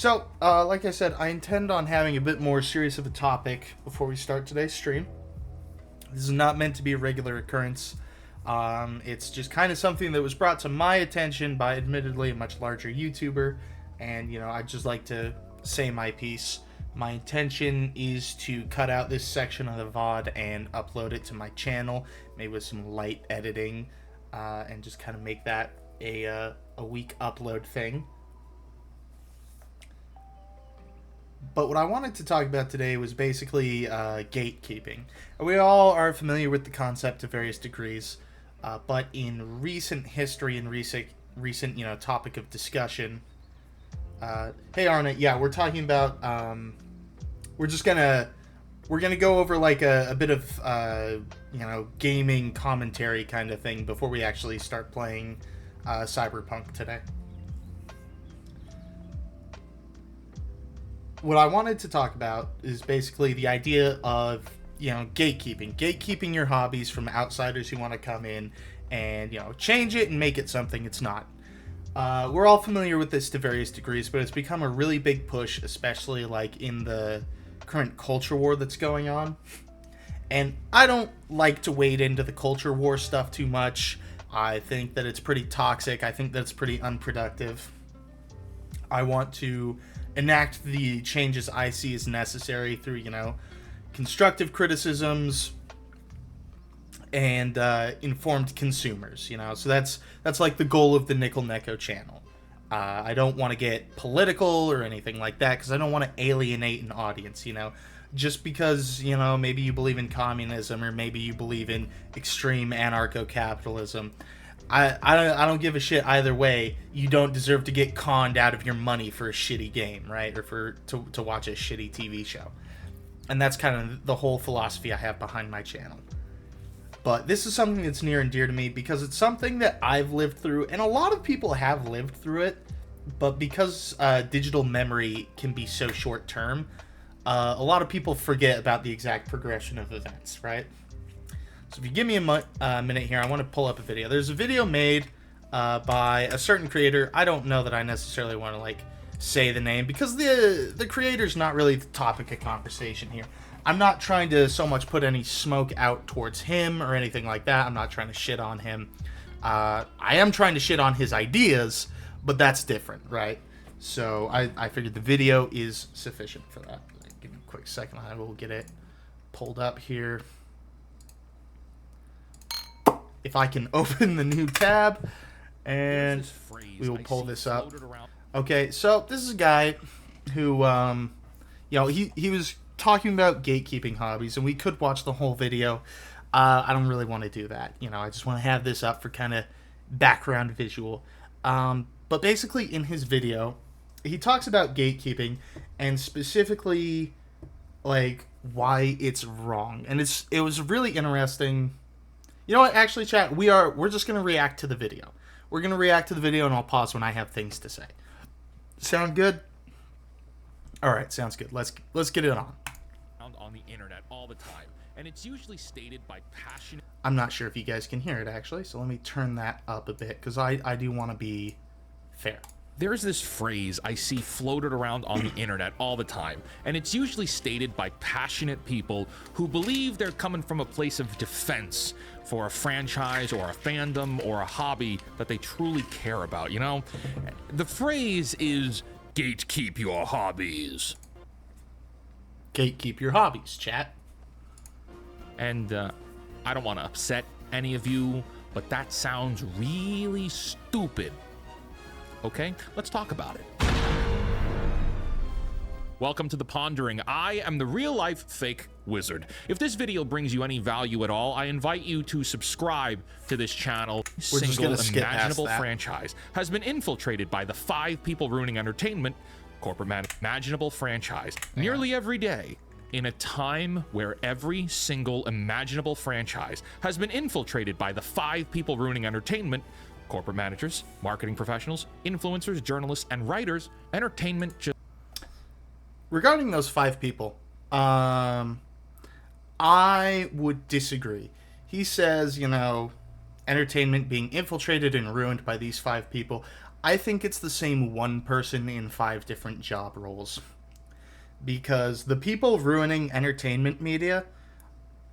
Like I said, I intend on having a bit more serious of a topic before we start today's stream. This is not meant to be a regular occurrence. It's just kind of something that was brought to my attention by, admittedly, a much larger YouTuber, and, I'd just like to say my piece. My intention is to cut out this section of the VOD and upload it to my channel, maybe with some light editing, and just kind of make that a week upload thing. But what I wanted to talk about today was basically gatekeeping. We all are familiar with the concept to various degrees, but in recent history and recent topic of discussion. Hey Arna, yeah, we're talking about. We're gonna go over like a bit of gaming commentary kind of thing before we actually start playing cyberpunk today. What I wanted to talk about is basically the idea of, gatekeeping your hobbies from outsiders who want to come in and, change it and make it something it's not. We're all familiar with this to various degrees, but it's become a really big push, especially like in the current culture war that's going on. And I don't like to wade into the culture war stuff too much. I think that it's pretty toxic. I think that it's pretty unproductive. I want to enact the changes I see as necessary through, constructive criticisms and informed consumers, So that's like the goal of the Nickel Neko channel. I don't want to get political or anything like that because I don't want to alienate an audience, Just because, maybe you believe in communism or maybe you believe in extreme anarcho-capitalism. I don't give a shit either way. You don't deserve to get conned out of your money for a shitty game, right? Or to watch a shitty TV show. And that's kind of the whole philosophy I have behind my channel. But this is something that's near and dear to me because it's something that I've lived through, and a lot of people have lived through it. But because digital memory can be so short term, a lot of people forget about the exact progression of events, right? So if you give me a minute here, I want to pull up a video. There's a video made by a certain creator. I don't know that I necessarily want to say the name because the creator's not really the topic of conversation here. I'm not trying to so much put any smoke out towards him or anything like that. I'm not trying to shit on him. I am trying to shit on his ideas, but that's different, right? So I figured the video is sufficient for that. Give me a quick second. I will get it pulled up here. If I can open the new tab, and we will pull this up. Okay, so this is a guy who, he was talking about gatekeeping hobbies, and we could watch the whole video. I don't really want to do that. I just want to have this up for kind of background visual. But basically, in his video, he talks about gatekeeping, and specifically, why it's wrong. And it was really interesting. You know what? Actually, chat, we're just going to react to the video. We're going to react to the video, and I'll pause when I have things to say. Sound good? All right, sounds good. Let's get it on. On the internet all the time, and it's usually stated by passionate. I'm not sure if you guys can hear it, actually, so let me turn that up a bit, because I do want to be fair. There's this phrase I see floated around on the internet all the time, and it's usually stated by passionate people who believe they're coming from a place of defense for a franchise or a fandom or a hobby that they truly care about, The phrase is, gatekeep your hobbies. Gatekeep your hobbies, chat. And I don't want to upset any of you, but that sounds really stupid. Okay, let's talk about it. Welcome to The Pondering. I am the real-life fake wizard. If this video brings you any value at all, I invite you to subscribe to this channel. Single imaginable franchise has been infiltrated by the 5 people ruining entertainment, corporate imaginable franchise, nearly every day. In a time where every single imaginable franchise has been infiltrated by the 5 people ruining entertainment, corporate managers, marketing professionals, influencers, journalists, and writers, entertainment just... Regarding those 5 people, I would disagree. He says, entertainment being infiltrated and ruined by these 5 people. I think it's the same one person in 5 different job roles. Because the people ruining entertainment media,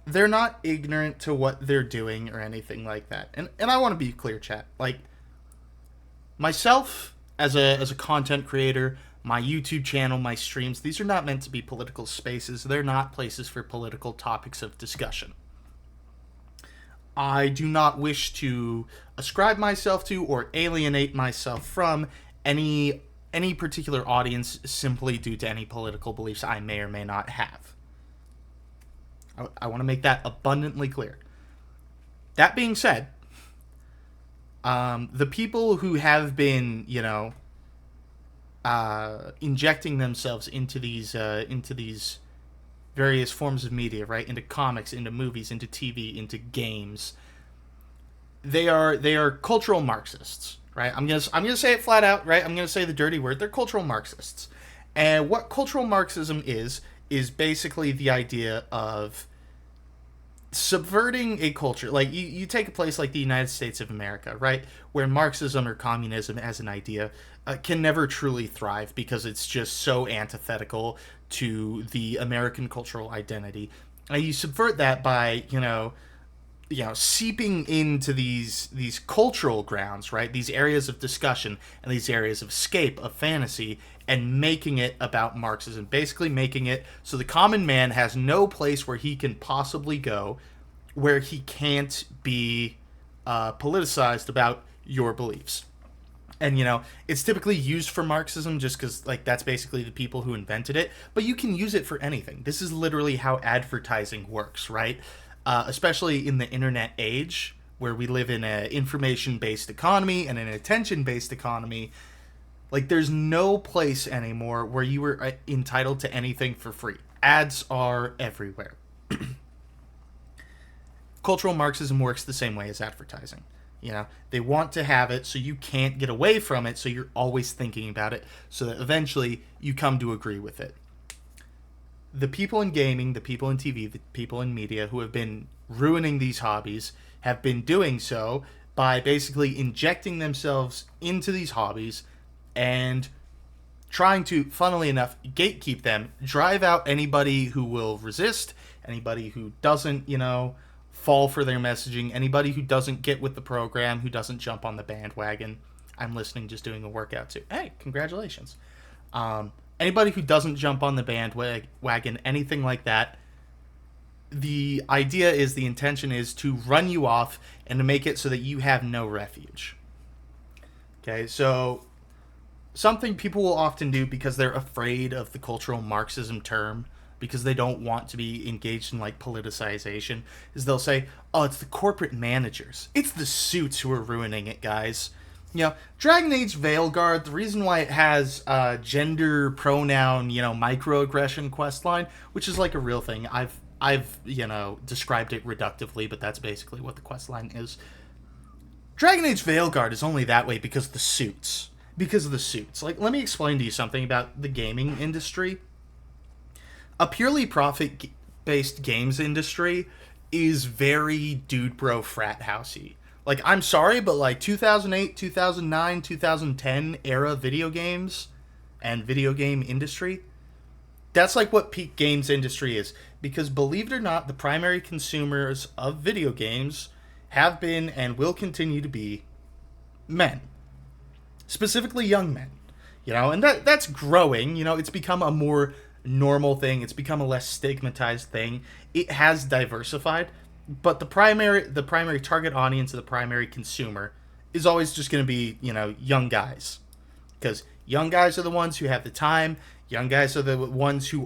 they're not ignorant to what they're doing or anything like that. And I want to be clear, chat. Like, myself as a content creator, my YouTube channel, my streams, these are not meant to be political spaces. They're not places for political topics of discussion. I do not wish to ascribe myself to or alienate myself from any particular audience simply due to any political beliefs I may or may not have. I want to make that abundantly clear. That being said, the people who have been, injecting themselves into these various forms of media, right? Into comics, into movies, into TV, into games. They are cultural Marxists, right? I'm gonna say it flat out, right? I'm gonna say the dirty word. They're cultural Marxists. And what cultural Marxism is basically the idea of subverting a culture. Like, you take a place like the United States of America, right, where Marxism or communism as an idea can never truly thrive because it's just so antithetical to the American cultural identity. And you subvert that by seeping into these cultural grounds, right, these areas of discussion and these areas of escape, of fantasy, and making it about Marxism, basically making it so the common man has no place where he can possibly go where he can't be politicized about your beliefs. And, it's typically used for Marxism just because, like, that's basically the people who invented it. But you can use it for anything. This is literally how advertising works, right? Especially in the internet age, where we live in an information-based economy and an attention-based economy. Like, there's no place anymore where you were entitled to anything for free. Ads are everywhere. Cultural Marxism works the same way as advertising. They want to have it so you can't get away from it, so you're always thinking about it, so that eventually you come to agree with it. The people in gaming, the people in TV, the people in media who have been ruining these hobbies have been doing so by basically injecting themselves into these hobbies and trying to, funnily enough, gatekeep them, drive out anybody who will resist, anybody who doesn't, fall for their messaging, anybody who doesn't get with the program, who doesn't jump on the bandwagon. I'm listening, just doing a workout too. Hey, congratulations. Anybody who doesn't jump on the bandwagon, anything like that, the idea is, the intention is to run you off and to make it so that you have no refuge. Okay, so something people will often do because they're afraid of the cultural Marxism term, because they don't want to be engaged in, like, politicization, is they'll say, oh, it's the corporate managers. It's the suits who are ruining it, guys. Dragon Age Veilguard, the reason why it has gender pronoun, microaggression questline, which is like a real thing. I've described it reductively, but that's basically what the questline is. Dragon Age Veilguard is only that way because of the suits. Because of the suits. Like, let me explain to you something about the gaming industry. A purely profit-based games industry is very dude bro frat housey. Like, I'm sorry, but like 2008, 2009, 2010 era video games and video game industry, that's like what peak games industry is. Because believe it or not, the primary consumers of video games have been and will continue to be men. Specifically young men. And that's growing. It's become a more normal thing. It's become a less stigmatized thing. It has diversified, but the primary target audience of the primary consumer is always just going to be, young guys. Because young guys are the ones who have the time. Young guys are the ones who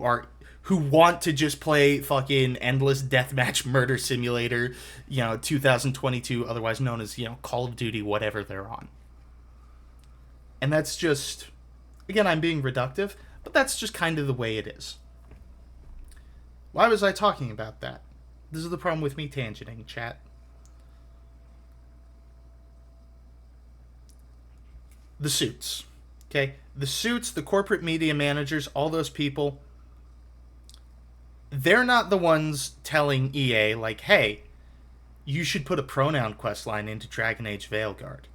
want to just play fucking endless deathmatch murder simulator, 2022, otherwise known as, Call of Duty, whatever they're on. And that's just, again, I'm being reductive, but that's just kind of the way it is. Why was I talking about that? This is the problem with me tangenting, chat. The suits. Okay? The suits, the corporate media managers, all those people, they're not the ones telling EA, like, hey, you should put a pronoun questline into Dragon Age Veilguard.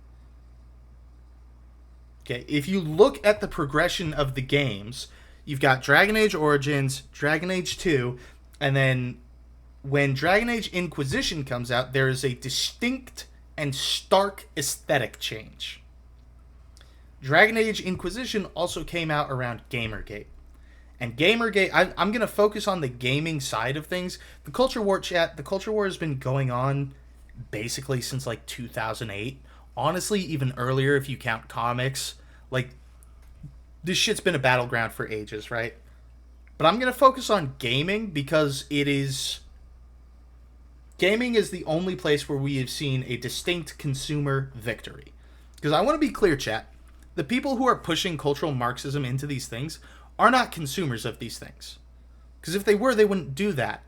Okay, if you look at the progression of the games, you've got Dragon Age Origins, Dragon Age 2, and then when Dragon Age Inquisition comes out, there is a distinct and stark aesthetic change. Dragon Age Inquisition also came out around Gamergate. And Gamergate, I'm going to focus on the gaming side of things. The Culture War chat, the Culture War has been going on basically since like 2008. Honestly, even earlier if you count comics. Like, this shit's been a battleground for ages, right? But I'm going to focus on gaming because gaming is the only place where we have seen a distinct consumer victory. Because I want to be clear, chat. The people who are pushing cultural Marxism into these things are not consumers of these things. Because if they were, they wouldn't do that.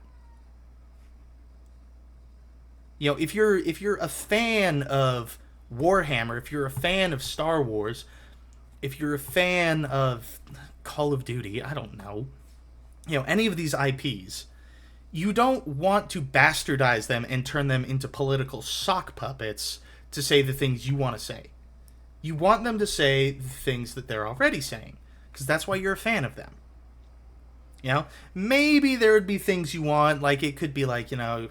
You know, if you're a fan of Warhammer, if you're a fan of Star Wars, if you're a fan of Call of Duty, I don't know, you know, any of these IPs, you don't want to bastardize them and turn them into political sock puppets to say the things you want to say. You want them to say the things that they're already saying, because that's why you're a fan of them. You know, maybe there would be things you want, like it could be like, you know,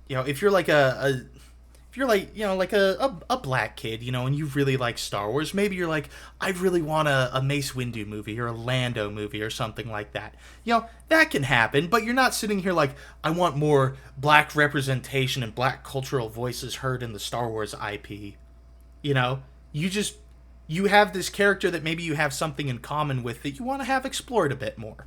if you're like if you're like, you know, like a black kid, you know, and you really like Star Wars, maybe you're like, I really want a Mace Windu movie or a Lando movie or something like that. You know, that can happen, but you're not sitting here like, I want more black representation and black cultural voices heard in the Star Wars IP. You know, you have this character that maybe you have something in common with that you want to have explored a bit more.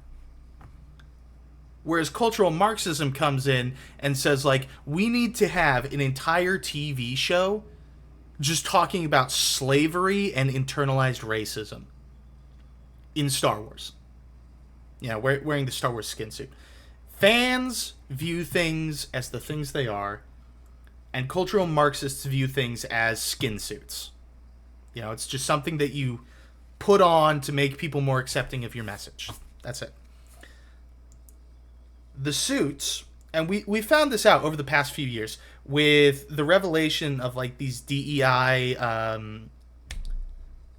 Whereas cultural Marxism comes in and says, like, we need to have an entire TV show just talking about slavery and internalized racism in Star Wars. You know, wearing the Star Wars skin suit. Fans view things as the things they are, and cultural Marxists view things as skin suits. You know, it's just something that you put on to make people more accepting of your message. That's it. The suits, and we found this out over the past few years with the revelation of like these DEI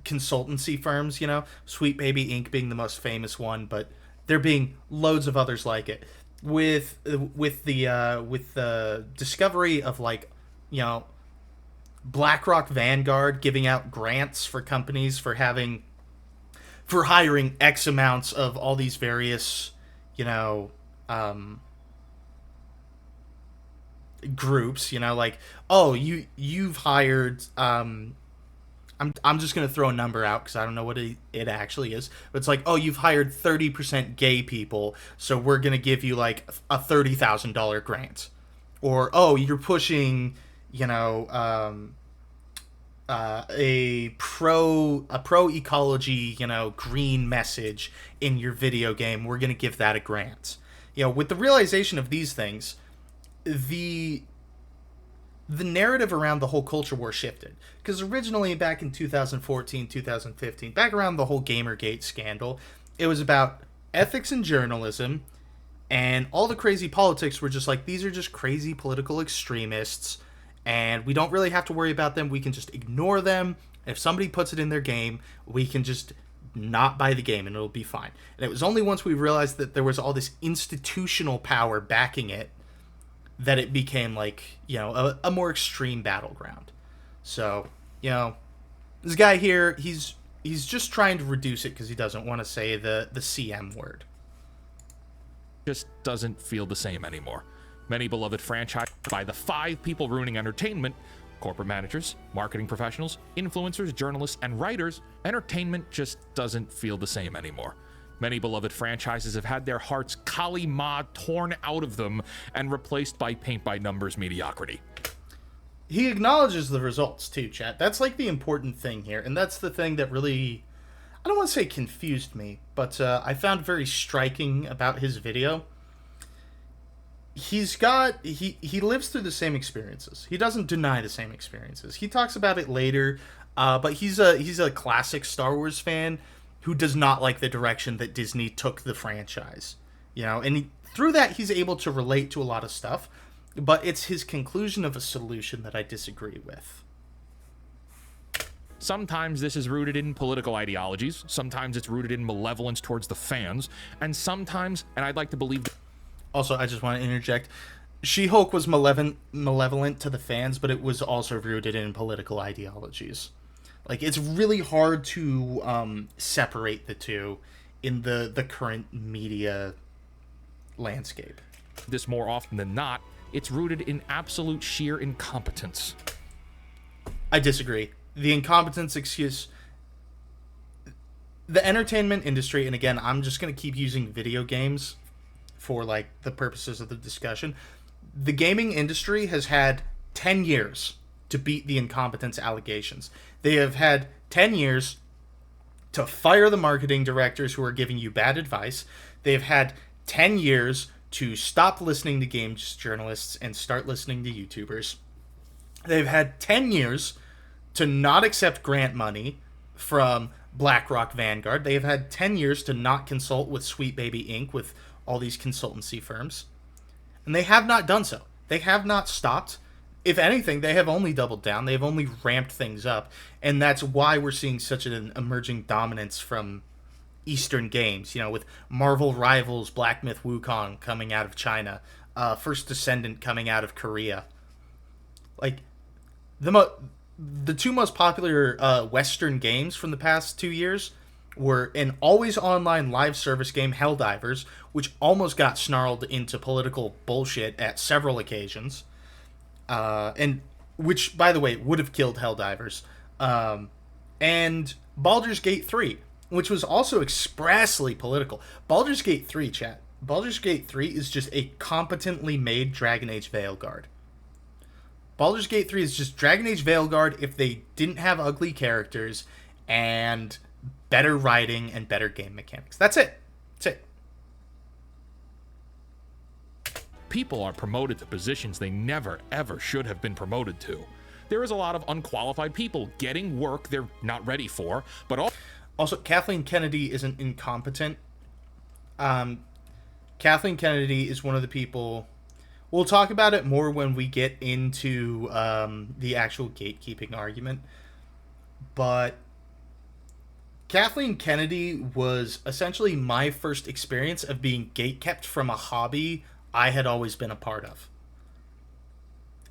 consultancy firms, you know, Sweet Baby Inc. being the most famous one, but there being loads of others like it. With the discovery of, like, you know, BlackRock Vanguard giving out grants for companies for hiring X amounts of all these various, you know, groups, you know, like, oh, you've hired, I'm just going to throw a number out because I don't know what it actually is, but it's like, oh, you've hired 30% gay people, so we're going to give you like a $30,000 grant. Or, oh, you're pushing, you know, a pro ecology, you know, green message in your video game, we're going to give that a grant. You know, with the realization of these things, the narrative around the whole culture war shifted. Because originally, back in 2014, 2015, back around the whole Gamergate scandal, it was about ethics and journalism, and all the crazy politics were just like, these are just crazy political extremists, and we don't really have to worry about them. We can just ignore them. If somebody puts it in their game, we can just not buy the game and it'll be fine. And it was only once we realized that there was all this institutional power backing it that it became, like, you know, a more extreme battleground. So, you know, this guy here, he's just trying to reduce it because he doesn't want to say the CM word. Just doesn't feel the same anymore. Many beloved franchises by the 5 people ruining entertainment: corporate managers, marketing professionals, influencers, journalists, and writers. Entertainment just doesn't feel the same anymore. Many beloved franchises have had their hearts Kali Ma torn out of them and replaced by paint-by-numbers mediocrity. He acknowledges the results too, chat. That's like the important thing here, and that's the thing that really, I don't want to say confused me, but I found very striking about his video. He lives through the same experiences. He doesn't deny the same experiences. He talks about it later, but he's a classic Star Wars fan who does not like the direction that Disney took the franchise. You know, and through that he's able to relate to a lot of stuff, but it's his conclusion of a solution that I disagree with. Sometimes this is rooted in political ideologies, sometimes it's rooted in malevolence towards the fans, and sometimes, and I'd like to believe... Also, I just want to interject. She-Hulk was malevolent to the fans, but it was also rooted in political ideologies. Like, it's really hard to separate the two in the current media landscape. This more often than not, it's rooted in absolute sheer incompetence. I disagree. The incompetence excuse... The entertainment industry, and again, I'm just going to keep using video games for, like, the purposes of the discussion. The gaming industry has had 10 years to beat the incompetence allegations. They have had 10 years to fire the marketing directors who are giving you bad advice. They've had 10 years to stop listening to games journalists and start listening to YouTubers. They've had 10 years to not accept grant money from BlackRock Vanguard. They have had 10 years to not consult with Sweet Baby Inc. with all these consultancy firms. And they have not done so. They have not stopped. If anything, they have only doubled down. They've only ramped things up. And that's why we're seeing such an emerging dominance from Eastern games, you know, with Marvel Rivals, Black Myth Wukong coming out of China, First Descendant coming out of Korea. Like, the two most popular Western games from the past 2 years were an always online live service game, Helldivers, which almost got snarled into political bullshit at several occasions, and which, by the way, would have killed Helldivers, and Baldur's Gate 3, which was also expressly political. Baldur's Gate 3, chat. Baldur's Gate 3 is just a competently made Dragon Age Veilguard. Baldur's Gate 3 is just Dragon Age Veilguard if they didn't have ugly characters and better writing and better game mechanics. That's it. That's it. People are promoted to positions they never, ever should have been promoted to. There is a lot of unqualified people getting work they're not ready for, but also, Kathleen Kennedy isn't incompetent. Kathleen Kennedy is one of the people... We'll talk about it more when we get into the actual gatekeeping argument. But Kathleen Kennedy was essentially my first experience of being gatekept from a hobby I had always been a part of.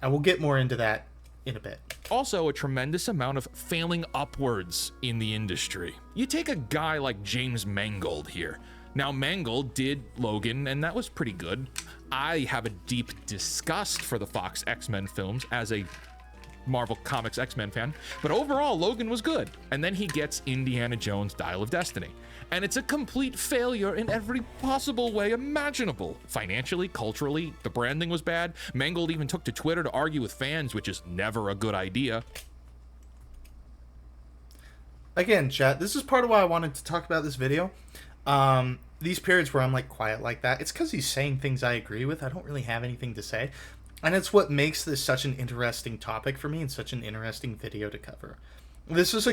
And we'll get more into that in a bit. Also, a tremendous amount of failing upwards in the industry. You take a guy like James Mangold here. Now, Mangold did Logan, and that was pretty good. I have a deep disgust for the Fox X-Men films as a Marvel Comics X-Men fan, but overall, Logan was good. And then he gets Indiana Jones Dial of Destiny. And it's a complete failure in every possible way imaginable. Financially, culturally, the branding was bad. Mangold even took to Twitter to argue with fans, which is never a good idea. Again, chat, this is part of why I wanted to talk about this video. These periods where I'm like quiet like that, it's because he's saying things I agree with. I don't really have anything to say. And it's what makes this such an interesting topic for me and such an interesting video to cover. This is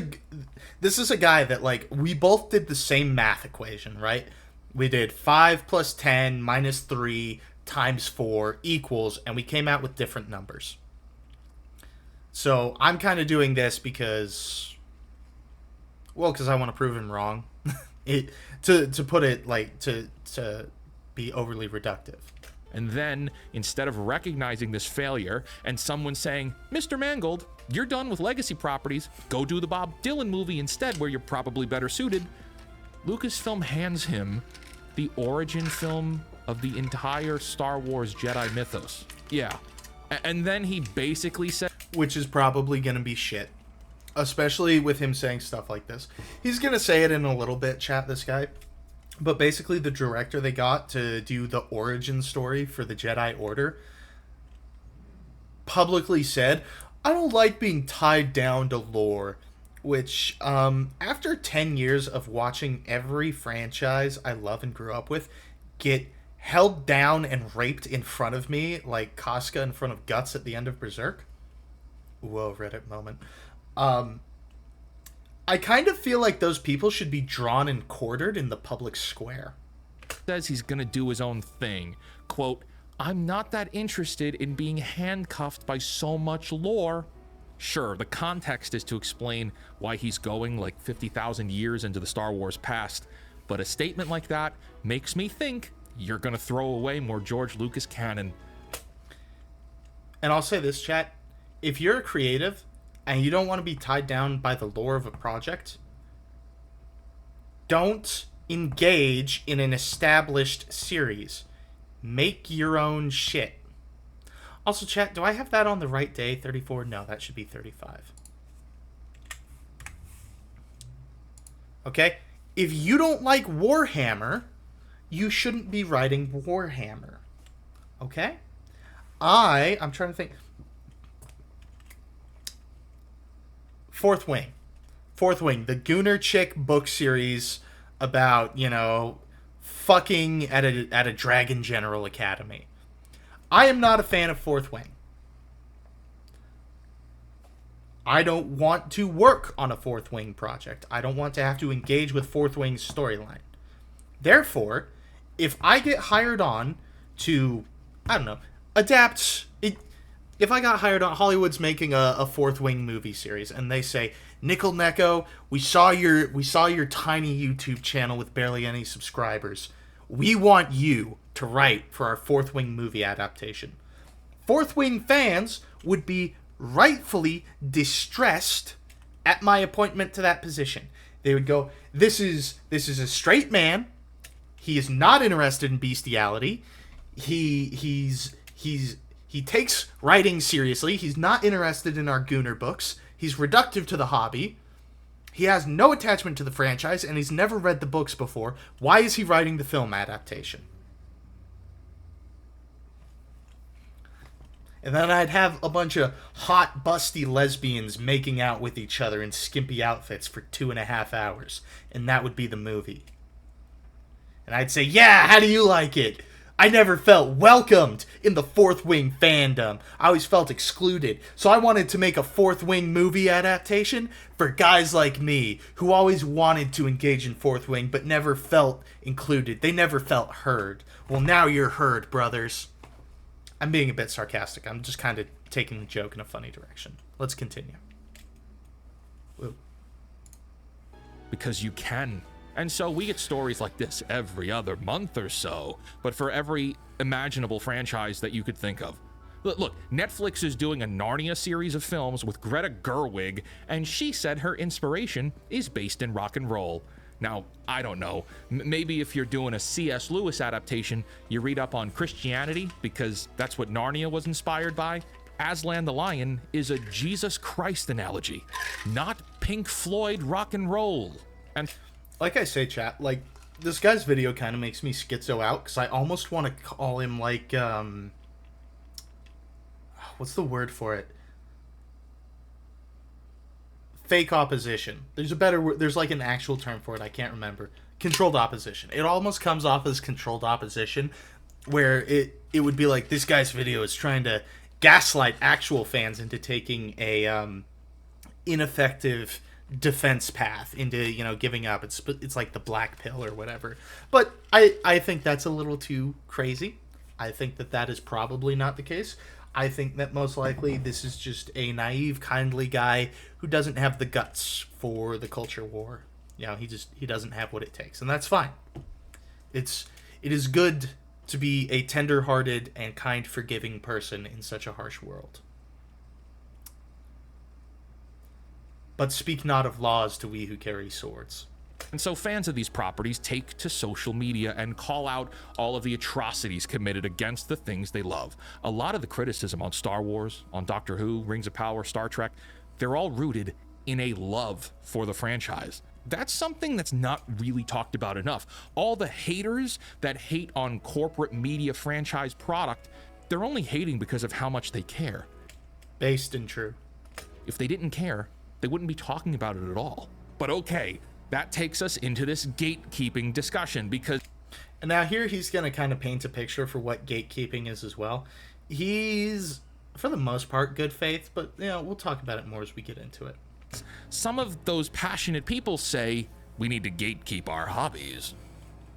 a guy that, like, we both did the same math equation, right? We did 5 plus 10 minus 3 times 4 equals, and we came out with different numbers. So I'm kind of doing this because I want to prove him wrong. To put it, like, to be overly reductive. And then, instead of recognizing this failure and someone saying, Mr. Mangold, you're done with legacy properties, go do the Bob Dylan movie instead where you're probably better suited, Lucasfilm hands him the origin film of the entire Star Wars Jedi mythos. Yeah. And then he basically said... Which is probably going to be shit. Especially with him saying stuff like this. He's going to say it in a little bit, chat, this guy. But basically the director they got to do the origin story for the Jedi Order publicly said, I don't like being tied down to lore. Which, after 10 years of watching every franchise I love and grew up with get held down and raped in front of me, like Casca in front of Guts at the end of Berserk. Whoa, Reddit moment. I kind of feel like those people should be drawn and quartered in the public square. Says he's gonna do his own thing. Quote, I'm not that interested in being handcuffed by so much lore. Sure, the context is to explain why he's going like 50,000 years into the Star Wars past, but a statement like that makes me think you're gonna throw away more George Lucas canon. And I'll say this, chat, if you're a creative and you don't want to be tied down by the lore of a project, don't engage in an established series. Make your own shit. Also, chat, do I have that on the right day? 34? No, that should be 35. Okay? If you don't like Warhammer, you shouldn't be writing Warhammer. Okay? I'm trying to think. Fourth Wing, the Gooner chick book series about, fucking at a Dragon General Academy. I am not a fan of Fourth Wing. I don't want to work on a Fourth Wing project. I don't want to have to engage with Fourth Wing's storyline. Therefore, if I get hired on to, adapt it. If I got hired on, Hollywood's making a Fourth Wing movie series, and they say, Nickel Neko, we saw your tiny YouTube channel with barely any subscribers. We want you to write for our Fourth Wing movie adaptation. Fourth Wing fans would be rightfully distressed at my appointment to that position. They would go, this is a straight man. He is not interested in bestiality. He takes writing seriously. He's not interested in our Gooner books. He's reductive to the hobby. He has no attachment to the franchise, and he's never read the books before. Why is he writing the film adaptation? And then I'd have a bunch of hot, busty lesbians making out with each other in skimpy outfits for 2.5 hours. And that would be the movie. And I'd say, yeah, how do you like it? I never felt welcomed in the Fourth Wing fandom. I always felt excluded. So I wanted to make a Fourth Wing movie adaptation for guys like me who always wanted to engage in Fourth Wing but never felt included. They never felt heard. Well, now you're heard, brothers. I'm being a bit sarcastic. I'm just kind of taking the joke in a funny direction. Let's continue. Woo. Because you can. And so we get stories like this every other month or so, but for every imaginable franchise that you could think of. Look, Netflix is doing a Narnia series of films with Greta Gerwig, and she said her inspiration is based in rock and roll. Now, I don't know, maybe if you're doing a C.S. Lewis adaptation, you read up on Christianity, because that's what Narnia was inspired by. Aslan the Lion is a Jesus Christ analogy, not Pink Floyd rock and roll. And like I say, chat, like, this guy's video kind of makes me schizo out, because I almost want to call him, like, what's the word for it? Fake opposition. There's like an actual term for it, I can't remember. Controlled opposition. It almost comes off as controlled opposition, where it would be like, this guy's video is trying to gaslight actual fans into taking a, ineffective defense path into, giving up. It's like the black pill or whatever. But I think that's a little too crazy. I think that is probably not the case. I think that most likely this is just a naive, kindly guy who doesn't have the guts for the culture war. He doesn't have what it takes, and that's fine. It is good to be a tender-hearted and kind, forgiving person in such a harsh world. But speak not of laws to we who carry swords. And so fans of these properties take to social media and call out all of the atrocities committed against the things they love. A lot of the criticism on Star Wars, on Doctor Who, Rings of Power, Star Trek, they're all rooted in a love for the franchise. That's something that's not really talked about enough. All the haters that hate on corporate media franchise product, they're only hating because of how much they care. Based and true. If they didn't care, they wouldn't be talking about it at all. But okay, that takes us into this gatekeeping discussion, because... And now here he's going to kind of paint a picture for what gatekeeping is as well. He's, for the most part, good faith, but we'll talk about it more as we get into it. Some of those passionate people say, we need to gatekeep our hobbies.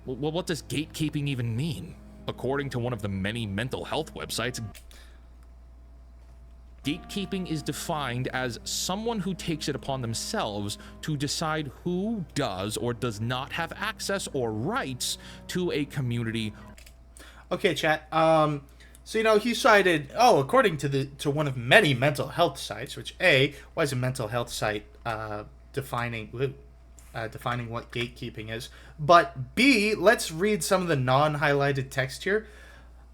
Well, what does gatekeeping even mean? According to one of the many mental health websites... gatekeeping is defined as someone who takes it upon themselves to decide who does or does not have access or rights to a community. Okay, chat. So, he cited, according to one of many mental health sites, which why is a mental health site defining what gatekeeping is? But B, let's read some of the non-highlighted text here.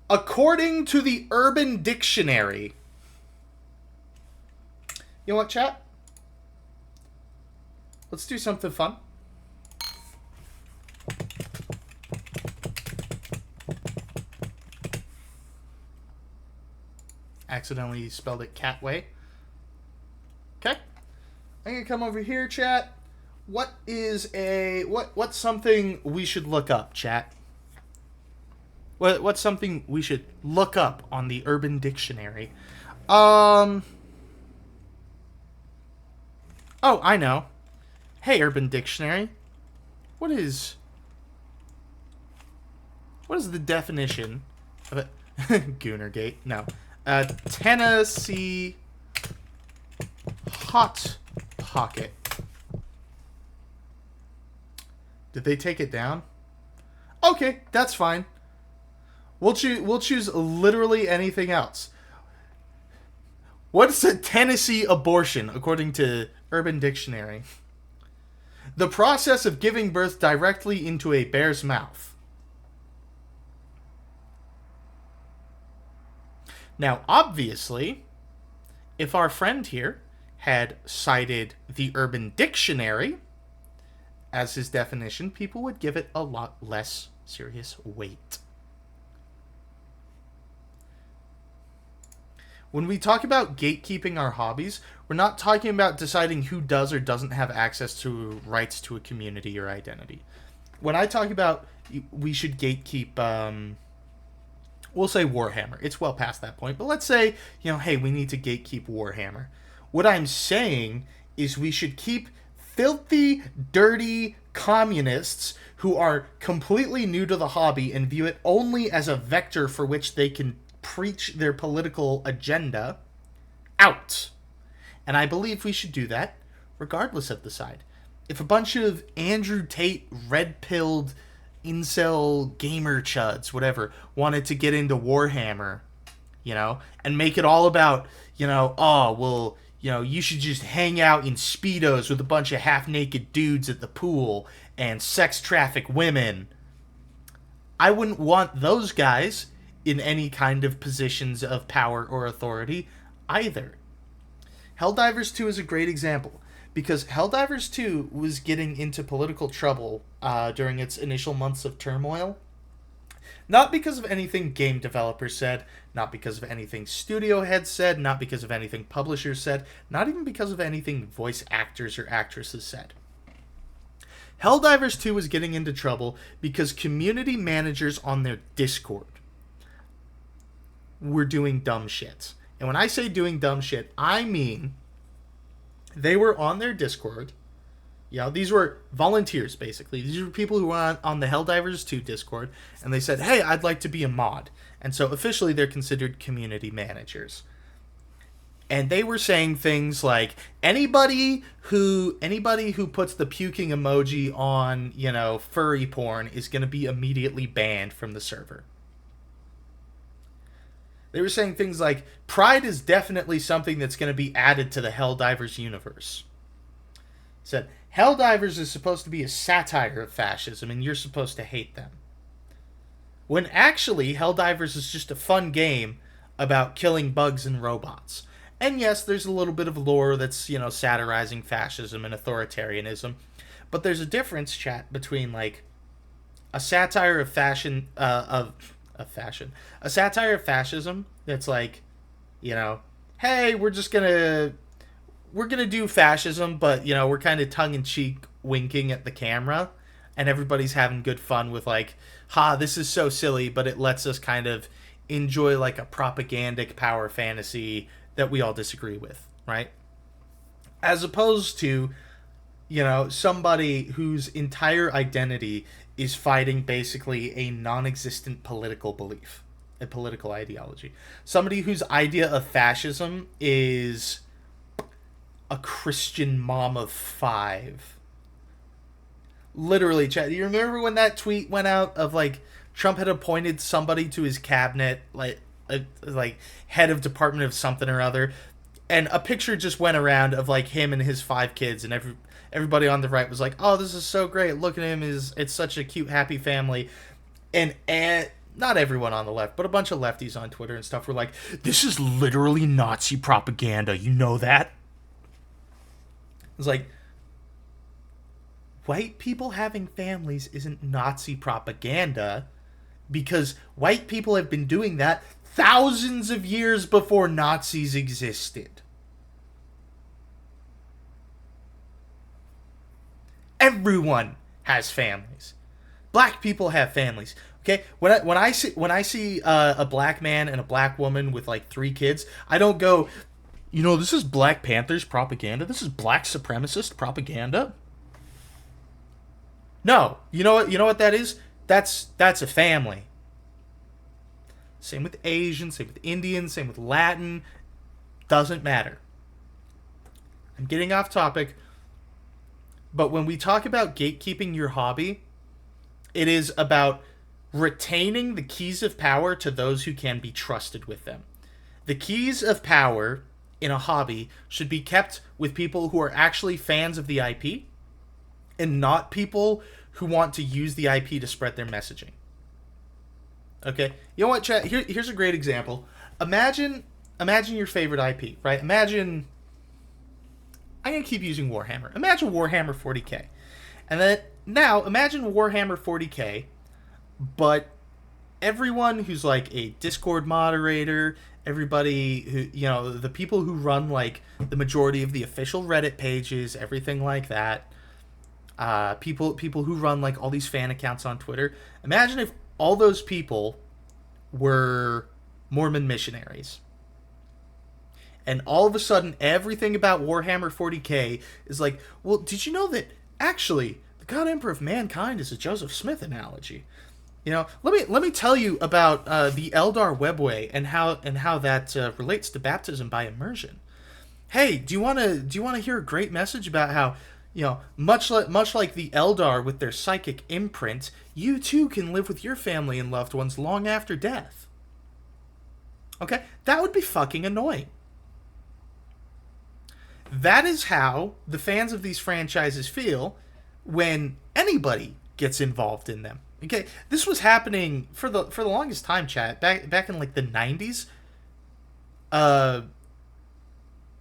According to the Urban Dictionary. You know what, chat? Let's do something fun. Accidentally spelled it Catway. Okay. I'm gonna come over here, chat. What's something we should look up, chat? What's something we should look up on the Urban Dictionary? Oh, I know. Hey, Urban Dictionary. What is the definition of it? Goonergate? No. Tennessee Hot Pocket. Did they take it down? Okay, that's fine. We'll choose literally anything else. What's a Tennessee abortion, according to Urban Dictionary? The process of giving birth directly into a bear's mouth. Now, obviously, if our friend here had cited the Urban Dictionary as his definition, people would give it a lot less serious weight. When we talk about gatekeeping our hobbies, we're not talking about deciding who does or doesn't have access to rights to a community or identity. When I talk about we should gatekeep, we'll say Warhammer. It's well past that point, but let's say, hey, we need to gatekeep Warhammer. What I'm saying is we should keep filthy, dirty communists who are completely new to the hobby and view it only as a vector for which they can preach their political agenda out. And I believe we should do that regardless of the side. If a bunch of Andrew Tate, red-pilled, incel gamer chuds, whatever, wanted to get into Warhammer, and make it all about, you should just hang out in Speedos with a bunch of half-naked dudes at the pool and sex traffic women, I wouldn't want those guys in any kind of positions of power or authority either. Helldivers 2 is a great example, because Helldivers 2 was getting into political trouble during its initial months of turmoil. Not because of anything game developers said, not because of anything studio heads said, not because of anything publishers said, not even because of anything voice actors or actresses said. Helldivers 2 was getting into trouble because community managers on their Discord were doing dumb shit. And when I say doing dumb shit, I mean they were on their Discord. These were volunteers, basically. These were people who were on the Helldivers 2 Discord, and they said, hey, I'd like to be a mod. And so officially they're considered community managers. And they were saying things like, anybody who puts the puking emoji on, furry porn is going to be immediately banned from the server. They were saying things like, pride is definitely something that's going to be added to the Helldivers universe. Said, Helldivers is supposed to be a satire of fascism, and you're supposed to hate them. When actually, Helldivers is just a fun game about killing bugs and robots. And yes, there's a little bit of lore that's, satirizing fascism and authoritarianism. But there's a difference, chat, between, a satire of a satire of fascism that's hey, we're gonna do fascism, but we're kind of tongue-in-cheek winking at the camera, and everybody's having good fun with this is so silly, but it lets us kind of enjoy a propagandic power fantasy that we all disagree with, right? As opposed to somebody whose entire identity is fighting basically a non-existent political belief. a political ideology. Somebody whose idea of fascism is a Christian mom of 5. Literally, Chad, you remember when that tweet went out of like Trump had appointed somebody to his cabinet, like head of department of something or other, and a picture just went around of like him and his 5 kids, and everybody on the right was like, "Oh, this is so great! Look at him! It's such a cute, happy family," and not everyone on the left, but a bunch of lefties on Twitter and stuff were like, "This is literally Nazi propaganda. You know that?" It's like, white people having families isn't Nazi propaganda, because white people have been doing that thousands of years before Nazis existed. Everyone has families. Black people have families. Okay, when I see a black man and a black woman with like 3 kids, I don't go, this is Black Panthers propaganda. This is black supremacist propaganda. No, you know what that is? That's a family. Same with Asian, same with Indian, same with Latin. Doesn't matter. I'm getting off topic. But when we talk about gatekeeping your hobby, it is about retaining the keys of power to those who can be trusted with them. The keys of power in a hobby should be kept with people who are actually fans of the IP and not people who want to use the IP to spread their messaging. Okay? You know what, chat? Here's a great example. Imagine your favorite IP, right? I'm going to keep using Warhammer. Imagine Warhammer 40k. And then now imagine Warhammer 40k, but everyone who's like a Discord moderator, everybody who, the people who run like the majority of the official Reddit pages, everything like that, people who run like all these fan accounts on Twitter. Imagine if all those people were Mormon missionaries. And all of a sudden, everything about Warhammer 40k is like, well, did you know that actually the God Emperor of Mankind is a Joseph Smith analogy? Let me tell you about the Eldar Webway and how that relates to baptism by immersion. Hey, do you want to hear a great message about how, much like the Eldar with their psychic imprint, you too can live with your family and loved ones long after death? Okay, that would be fucking annoying. That is how the fans of these franchises feel when anybody gets involved in them. Okay, this was happening for the longest time, chat. Back in like the 90s.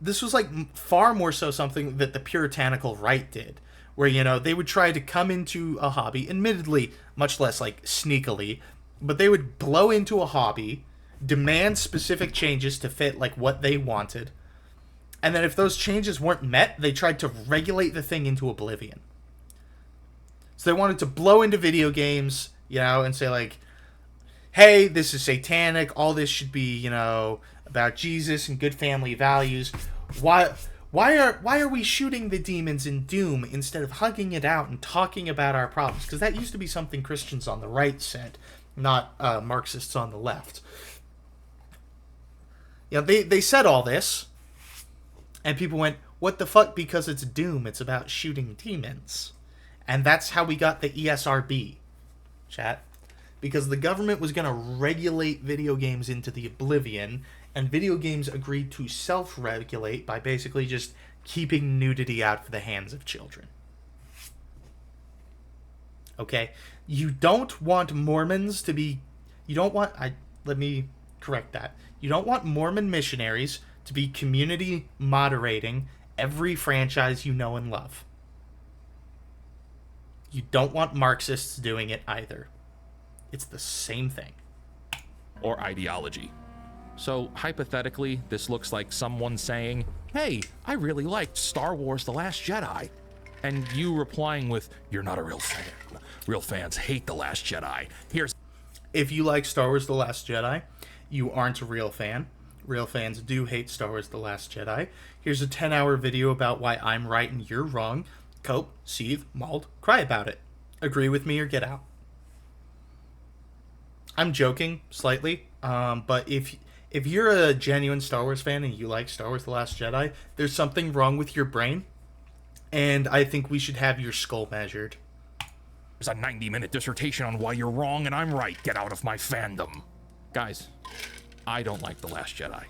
This was like far more so something that the puritanical right did, where they would try to come into a hobby, admittedly much less like sneakily, but they would blow into a hobby, demand specific changes to fit like what they wanted. And then if those changes weren't met, they tried to regulate the thing into oblivion. So they wanted to blow into video games, and say like, hey, this is satanic. All this should be, about Jesus and good family values. Why are we shooting the demons in Doom instead of hugging it out and talking about our problems? Because that used to be something Christians on the right said, not Marxists on the left. They said all this. And people went, what the fuck? Because it's Doom. It's about shooting demons. And that's how we got the ESRB, chat. Because the government was going to regulate video games into the oblivion, and video games agreed to self-regulate by basically just keeping nudity out of the hands of children. Okay? You don't want Mormons to be... Let me correct that. You don't want Mormon missionaries to be community moderating every franchise you know and love. You don't want Marxists doing it either. It's the same thing. Or ideology. So, hypothetically, this looks like someone saying, hey, I really liked Star Wars The Last Jedi. And you replying with, you're not a real fan. Real fans hate The Last Jedi. If you like Star Wars The Last Jedi, you aren't a real fan. Real fans do hate Star Wars The Last Jedi. Here's a 10-hour video about why I'm right and you're wrong. Cope, seethe, mauled, cry about it. Agree with me or get out. I'm joking, slightly. But if you're a genuine Star Wars fan and you like Star Wars: The Last Jedi, there's something wrong with your brain, and I think we should have your skull measured. There's a 90-minute dissertation on why you're wrong and I'm right. Get out of my fandom. Guys, I don't like The Last Jedi.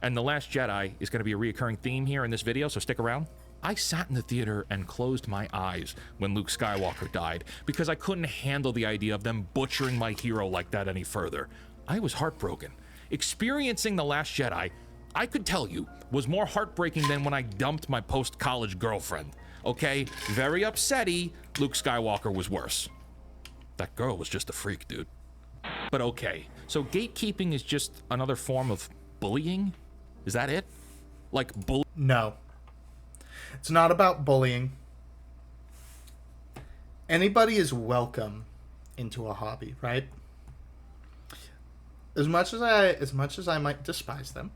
And The Last Jedi is going to be a reoccurring theme here in this video, so stick around. I sat in the theater and closed my eyes when Luke Skywalker died because I couldn't handle the idea of them butchering my hero like that any further. I was heartbroken. Experiencing The Last Jedi, I could tell you, was more heartbreaking than when I dumped my post-college girlfriend. Okay, very upsetty, Luke Skywalker was worse. That girl was just a freak, dude. But okay, so gatekeeping is just another form of bullying? Is that it? Like No. It's not about bullying. Anybody is welcome into a hobby, right? As much as I might despise them,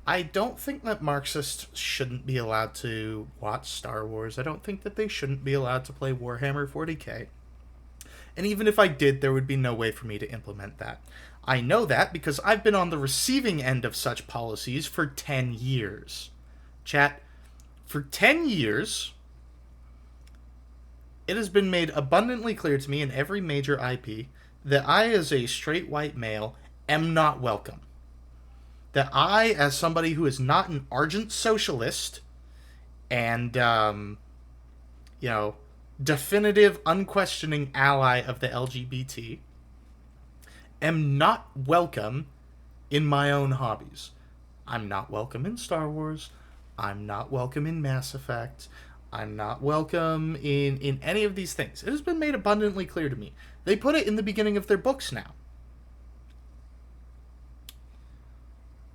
I don't think that Marxists shouldn't be allowed to watch Star Wars. I don't think that they shouldn't be allowed to play Warhammer 40k. And even if I did, there would be no way for me to implement that. I know that because I've been on the receiving end of such policies for 10 years. Chat, for 10 years, it has been made abundantly clear to me in every major IP that I, as a straight white male, am not welcome. That I, as somebody who is not an ardent socialist and, definitive, unquestioning ally of the LGBT, am not welcome in my own hobbies. I'm not welcome in Star Wars. I'm not welcome in Mass Effect. I'm not welcome in any of these things. It has been made abundantly clear to me. They put it in the beginning of their books now.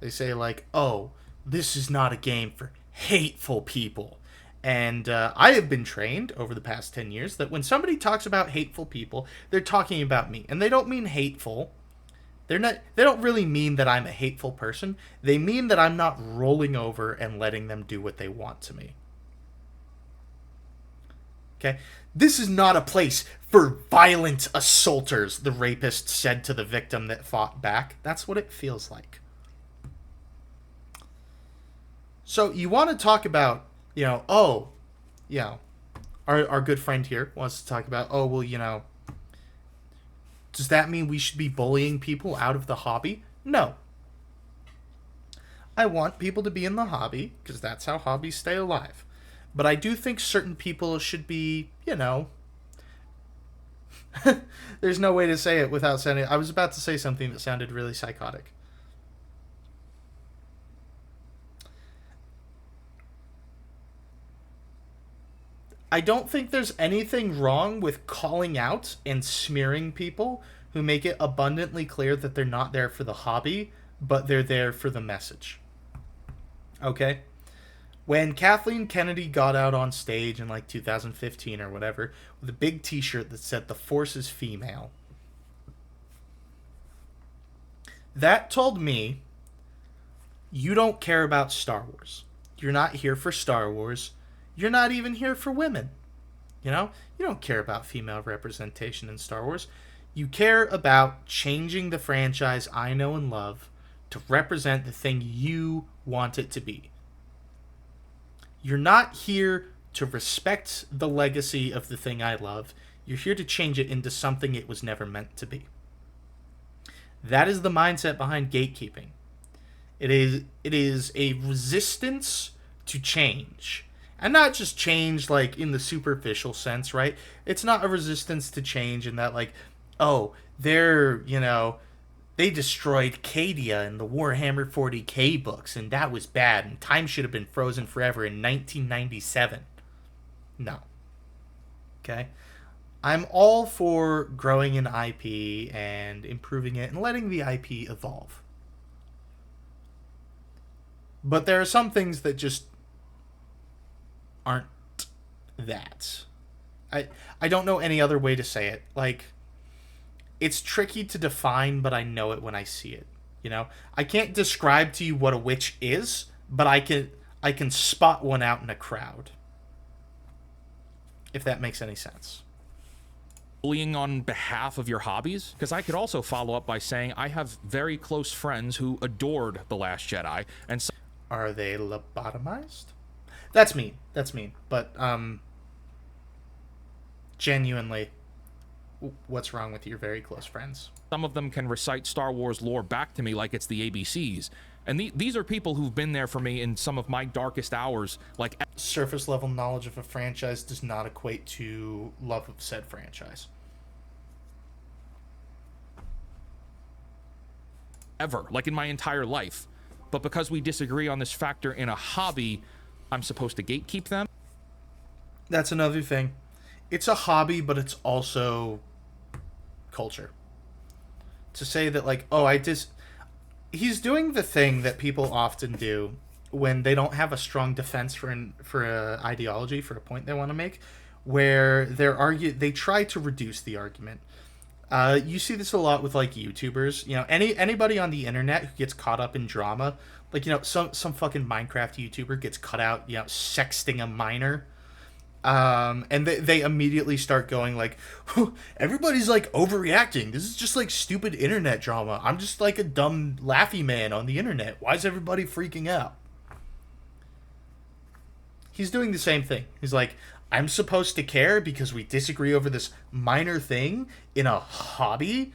They say, like, oh, this is not a game for hateful people. And I have been trained over the past 10 years that when somebody talks about hateful people, they're talking about me. And they don't mean hateful. They don't really mean that I'm a hateful person. They mean that I'm not rolling over and letting them do what they want to me. Okay? This is not a place for violent assaulters, the rapist said to the victim that fought back. That's what it feels like. So you want to talk about, our good friend here wants to talk about, does that mean we should be bullying people out of the hobby? No. I want people to be in the hobby, because that's how hobbies stay alive. But I do think certain people should be, there's no way to say it without sounding... I was about to say something that sounded really psychotic. I don't think there's anything wrong with calling out and smearing people who make it abundantly clear that they're not there for the hobby, but they're there for the message. Okay? When Kathleen Kennedy got out on stage in 2015 or whatever, with a big t-shirt that said "The Force is female," that told me you don't care about Star Wars. You're not here for Star Wars. You're not even here for women. You don't care about female representation in Star Wars. You care about changing the franchise I know and love to represent the thing you want it to be. You're not here to respect the legacy of the thing I love. You're here to change it into something it was never meant to be. That is the mindset behind gatekeeping. It is a resistance to change. And not just change, in the superficial sense, right? It's not a resistance to change in that, they destroyed Cadia in the Warhammer 40k books, and that was bad, and time should have been frozen forever in 1997. No. Okay? I'm all for growing an IP and improving it and letting the IP evolve. But there are some things that just aren't that. I don't know any other way to say it. It's tricky to define, but I know it when I see it. I can't describe to you what a witch is, but I can spot one out in a crowd. If that makes any sense. bullying on behalf of your hobbies? Because I could also follow up by saying I have very close friends who adored The Last Jedi, and so are they lobotomized? That's mean. That's mean. But genuinely, what's wrong with your very close friends? some of them can recite Star Wars lore back to me like it's the ABCs. And these are people who've been there for me in some of my darkest hours. Like, surface level knowledge of a franchise does not equate to love of said franchise. Ever, like in my entire life. But because we disagree on this factor in a hobby, I'm supposed to gatekeep them? That's another thing. It's a hobby, but it's also culture. To say that, like, oh, he's doing the thing that people often do when they don't have a strong defense for an ideology, for a point they want to make, where they try to reduce the argument. You see this a lot with, like, YouTubers. You know, anybody on the internet who gets caught up in drama, like, you know, some fucking Minecraft YouTuber gets cut out, you know, sexting a minor. And they immediately start going like, everybody's like overreacting. This is just like stupid internet drama. I'm just like a dumb laughy man on the internet. Why is everybody freaking out? He's doing the same thing. He's like, I'm supposed to care because we disagree over this minor thing in a hobby?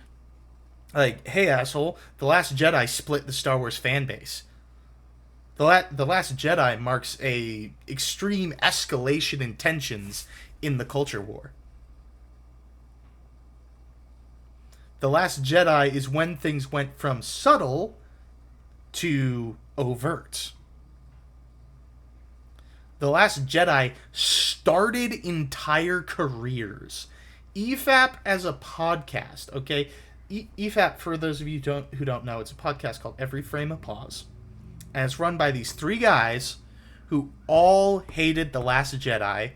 Like, hey asshole, The Last Jedi split the Star Wars fan base. The Last Jedi marks a extreme escalation in tensions in the culture war. The Last Jedi is when things went from subtle to overt. The Last Jedi started entire careers. EFAP as a podcast, okay? EFAP, for those of you who don't know, it's a podcast called Every Frame a Pause. And it's run by these three guys who all hated The Last Jedi.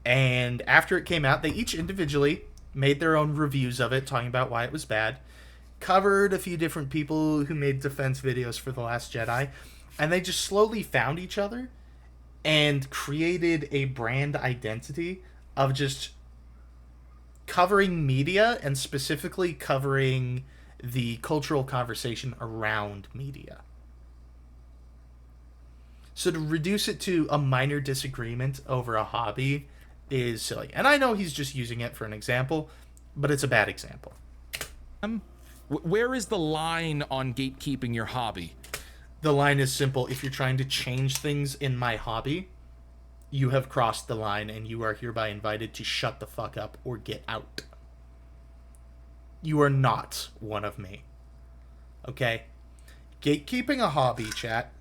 And after it came out, they each individually made their own reviews of it, talking about why it was bad. Covered a few different people who made defense videos for The Last Jedi. And they just slowly found each other and created a brand identity of just covering media and specifically covering the cultural conversation around media. So to reduce it to a minor disagreement over a hobby is silly. And I know he's just using it for an example, but it's a bad example. Where is the line on gatekeeping your hobby? The line is simple. If you're trying to change things in my hobby, you have crossed the line and you are hereby invited to shut the fuck up or get out. You are not one of me. Okay? Gatekeeping a hobby, chat.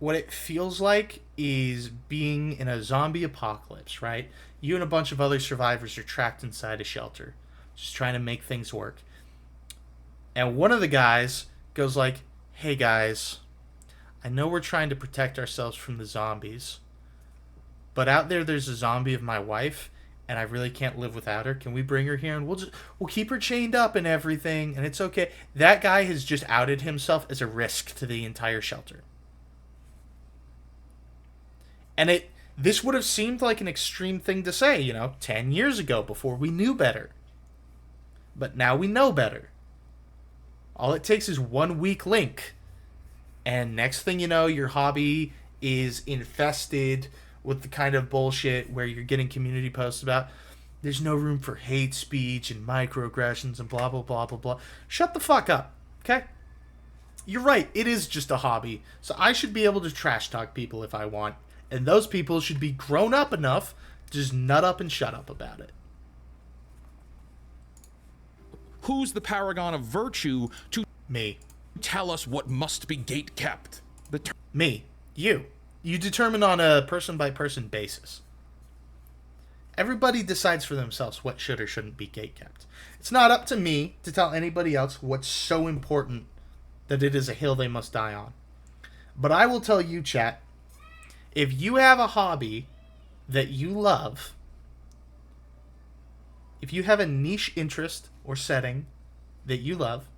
What it feels like is being in a zombie apocalypse, right? You and a bunch of other survivors are trapped inside a shelter, just trying to make things work. And one of the guys goes like, hey guys, I know we're trying to protect ourselves from the zombies, but out there's a zombie of my wife, and I really can't live without her. Can we bring her here and we'll keep her chained up and everything, and it's okay. That guy has just outed himself as a risk to the entire shelter. And this would have seemed like an extreme thing to say, 10 years ago before we knew better. But now we know better. All it takes is one weak link. And next thing you know, your hobby is infested with the kind of bullshit where you're getting community posts about there's no room for hate speech and microaggressions and blah, blah, blah, blah, blah. Shut the fuck up, okay? You're right, it is just a hobby. So I should be able to trash talk people if I want. And those people should be grown up enough to just nut up and shut up about it. Who's the paragon of virtue to me tell us what must be gate-kept? Me. You. You determine on a person-by-person basis. Everybody decides for themselves what should or shouldn't be gate-kept. It's not up to me to tell anybody else what's so important that it is a hill they must die on. But I will tell you, chat, if you have a hobby that you love, if you have a niche interest or setting that you love,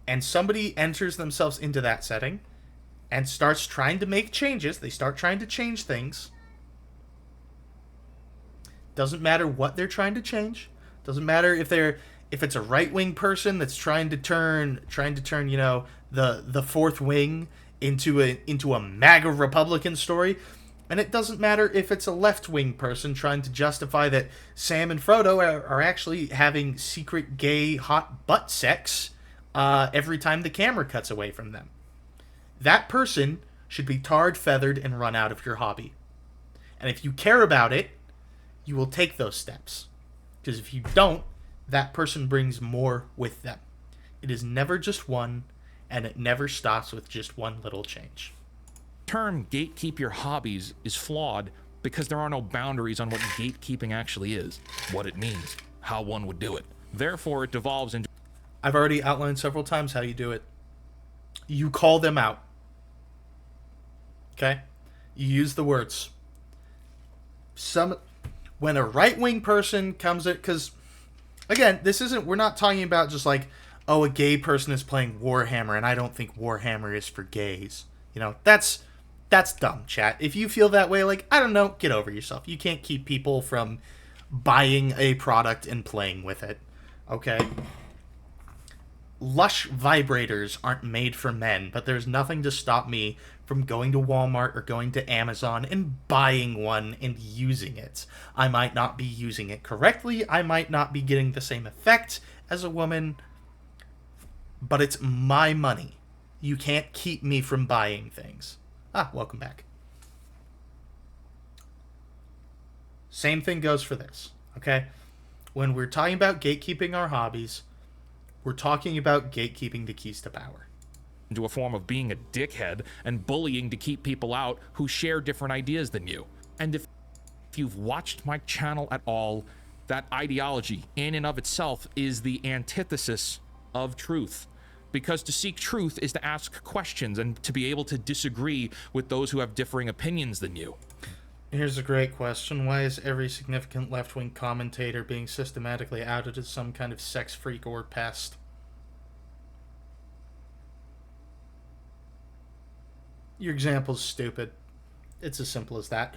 and somebody enters themselves into that setting and starts trying to make changes, they start trying to change things, Doesn't matter what they're trying to change. Doesn't matter if it's a right-wing person that's trying to turn the fourth wing into a MAGA Republican story. And it doesn't matter if it's a left-wing person trying to justify that Sam and Frodo are actually having secret gay hot butt sex every time the camera cuts away from them. That person should be tarred, feathered, and run out of your hobby. And if you care about it, you will take those steps. Because if you don't, that person brings more with them. It is never just one, and it never stops with just one little change. The term gatekeep your hobbies is flawed because there are no boundaries on what gatekeeping actually is, what it means, how one would do it. Therefore, it devolves into... I've already outlined several times how you do it. You call them out. Okay? You use the words. When a right-wing person comes at... Because, again, we're not talking about just like, oh, a gay person is playing Warhammer, and I don't think Warhammer is for gays. You know, that's dumb, chat. If you feel that way, like, I don't know, get over yourself. You can't keep people from buying a product and playing with it. Okay? Lush vibrators aren't made for men, but there's nothing to stop me from going to Walmart or going to Amazon and buying one and using it. I might not be using it correctly, I might not be getting the same effect as a woman, but it's my money. You can't keep me from buying things. Welcome back. Same thing goes for this, okay? When we're talking about gatekeeping our hobbies, we're talking about gatekeeping the keys to power. Into a form of being a dickhead and bullying to keep people out who share different ideas than you. And if you've watched my channel at all, that ideology in and of itself is the antithesis of truth. Because to seek truth is to ask questions and to be able to disagree with those who have differing opinions than you. Here's a great question. Why is every significant left-wing commentator being systematically outed as some kind of sex freak or pest? Your example's stupid. It's as simple as that.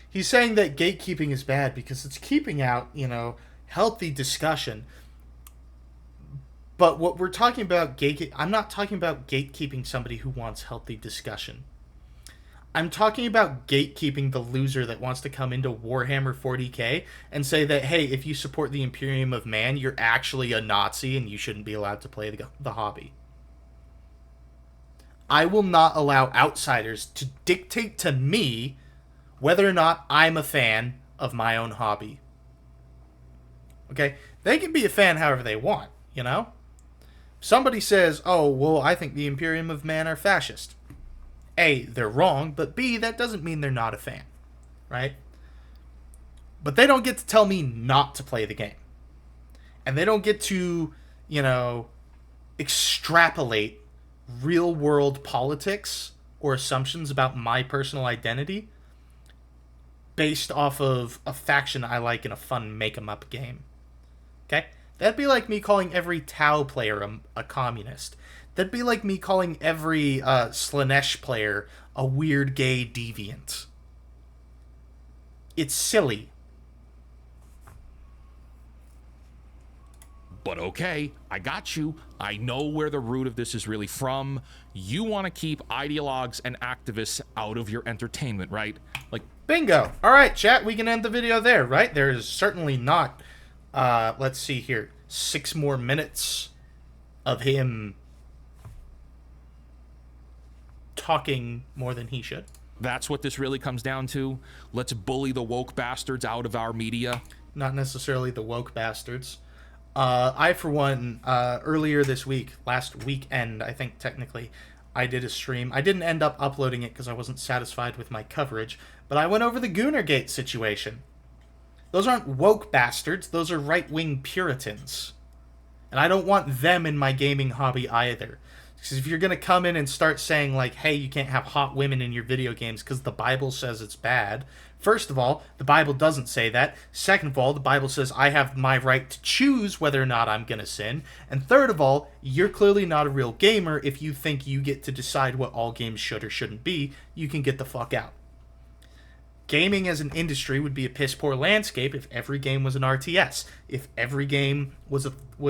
He's saying that gatekeeping is bad because it's keeping out, healthy discussion. But what we're talking about, I'm not talking about gatekeeping somebody who wants healthy discussion. I'm talking about gatekeeping the loser that wants to come into Warhammer 40k and say that, hey, if you support the Imperium of Man, you're actually a Nazi and you shouldn't be allowed to play the hobby. I will not allow outsiders to dictate to me whether or not I'm a fan of my own hobby. Okay? They can be a fan however they want, Somebody says, oh, well, I think the Imperium of Man are fascist. A, they're wrong, but B, that doesn't mean they're not a fan, right? But they don't get to tell me not to play the game. And they don't get to, extrapolate real-world politics or assumptions about my personal identity based off of a faction I like in a fun make-em-up game. Okay? That'd be like me calling every Tau player a communist. That'd be like me calling every Slanesh player a weird gay deviant. It's silly. But okay, I got you. I know where the root of this is really from. You want to keep ideologues and activists out of your entertainment, right? Bingo. All right, chat, we can end the video there, right? There is certainly not, let's see here, 6 more minutes of him talking more than he should. That's what this really comes down to. Let's bully the woke bastards out of our media. Not necessarily the woke bastards. I, for one, earlier this week, last weekend, I think technically, I did a stream. I didn't end up uploading it because I wasn't satisfied with my coverage, but I went over the Goonergate situation. Those aren't woke bastards, those are right-wing Puritans. And I don't want them in my gaming hobby either. Because if you're going to come in and start saying, like, hey, you can't have hot women in your video games because the Bible says it's bad. First of all, the Bible doesn't say that. Second of all, the Bible says I have my right to choose whether or not I'm going to sin. And third of all, you're clearly not a real gamer if you think you get to decide what all games should or shouldn't be. You can get the fuck out. gaming as an industry would be a piss poor landscape if every game was an RTS, if every game was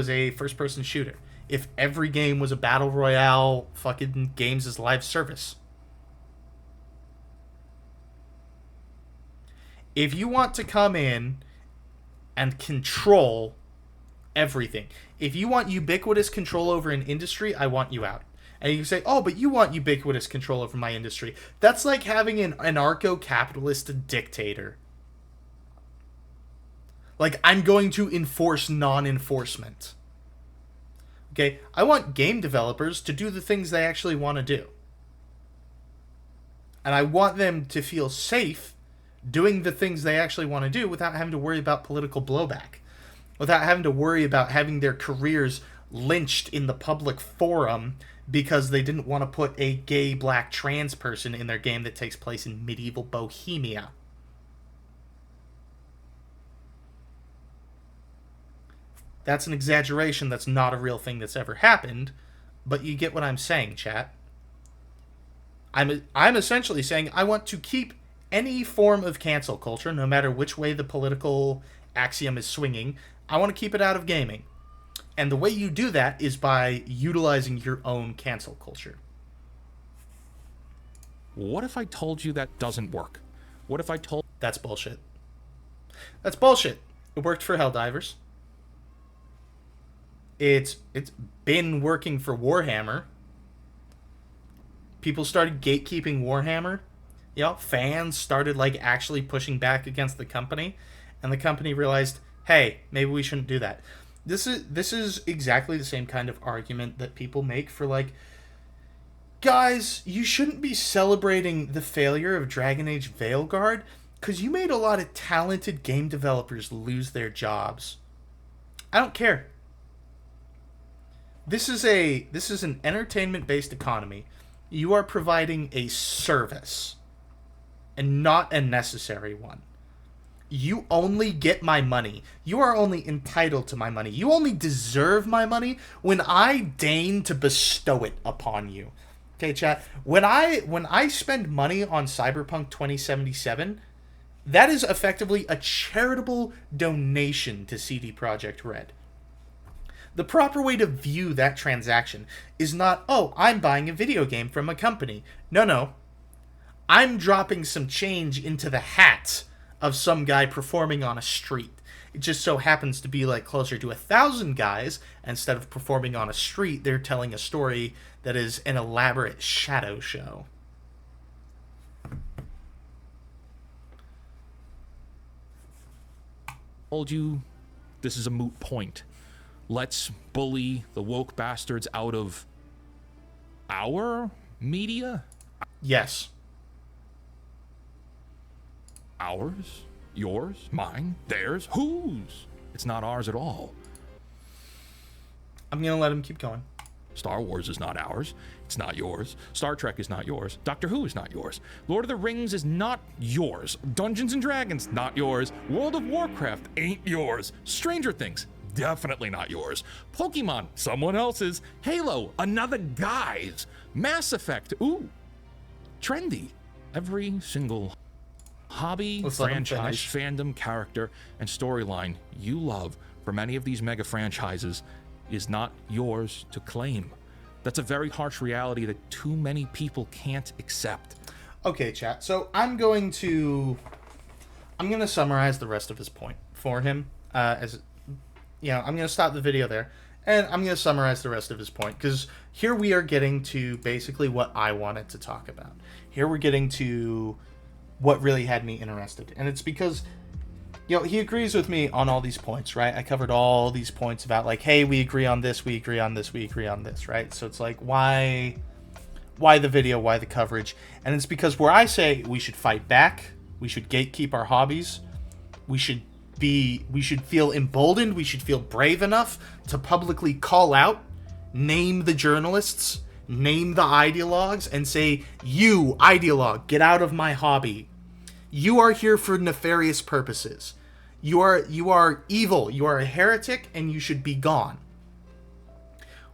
a first person shooter, if every game was a battle royale fucking games as live service. If you want to come in and control everything, if you want ubiquitous control over an industry, I want you out. And you say, oh, but you want ubiquitous control over my industry. That's like having an anarcho-capitalist dictator. Like, I'm going to enforce non-enforcement. Okay? I want game developers to do the things they actually want to do. And I want them to feel safe doing the things they actually want to do without having to worry about political blowback. Without having to worry about having their careers lynched in the public forum because they didn't want to put a gay, black, trans person in their game that takes place in medieval Bohemia. That's an exaggeration. That's not a real thing that's ever happened, but you get what I'm saying, chat. I'm essentially saying I want to keep any form of cancel culture, no matter which way the political axiom is swinging. I want to keep it out of gaming. And the way you do that is by utilizing your own cancel culture. What if I told you that doesn't work? What if I told... That's bullshit. That's bullshit. It worked for Helldivers. It's been working for Warhammer. People started gatekeeping Warhammer. You know, fans started like actually pushing back against the company, and the company realized, hey, maybe we shouldn't do that. This is exactly the same kind of argument that people make for like, guys, you shouldn't be celebrating the failure of Dragon Age Veilguard because you made a lot of talented game developers lose their jobs. I don't care. This is an entertainment-based economy. You are providing a service and not a necessary one. You only get my money. You are only entitled to my money. You only deserve my money when I deign to bestow it upon you. Okay, chat? When I spend money on Cyberpunk 2077, that is effectively a charitable donation to CD Projekt Red. The proper way to view that transaction is not, oh, I'm buying a video game from a company. No. I'm dropping some change into the hat of some guy performing on a street. It just so happens to be like closer to 1,000 guys. Instead of performing on a street, they're telling a story that is an elaborate shadow show. Told you this is a moot point. Let's bully the woke bastards out of our media? Yes. Ours? Yours? Mine? Theirs? Whose? It's not ours at all. I'm gonna let him keep going. Star Wars is not ours. It's not yours. Star Trek is not yours. Doctor Who is not yours. Lord of the Rings is not yours. Dungeons and Dragons, not yours. World of Warcraft ain't yours. Stranger Things, definitely not yours. Pokemon, someone else's. Halo, another guy's. Mass Effect, trendy. Every single hobby, franchise, fandom, character, and storyline you love from any of these mega franchises is not yours to claim. That's a very harsh reality that too many people can't accept. Okay, chat. So I'm going to summarize the rest of his point for him. I'm going to stop the video there, and I'm going to summarize the rest of his point, because here we are getting to basically what I wanted to talk about. Here we're getting to what really had me interested, and it's because, he agrees with me on all these points, right? I covered all these points about, like, hey, we agree on this, we agree on this, we agree on this, right? So it's like, why the video, why the coverage? And it's because where I say we should fight back, we should gatekeep our hobbies, we should feel emboldened, we should feel brave enough to publicly call out, name the journalists, name the ideologues, and say, you, ideologue, get out of my hobby. You are here for nefarious purposes. You are evil. You are a heretic, and you should be gone.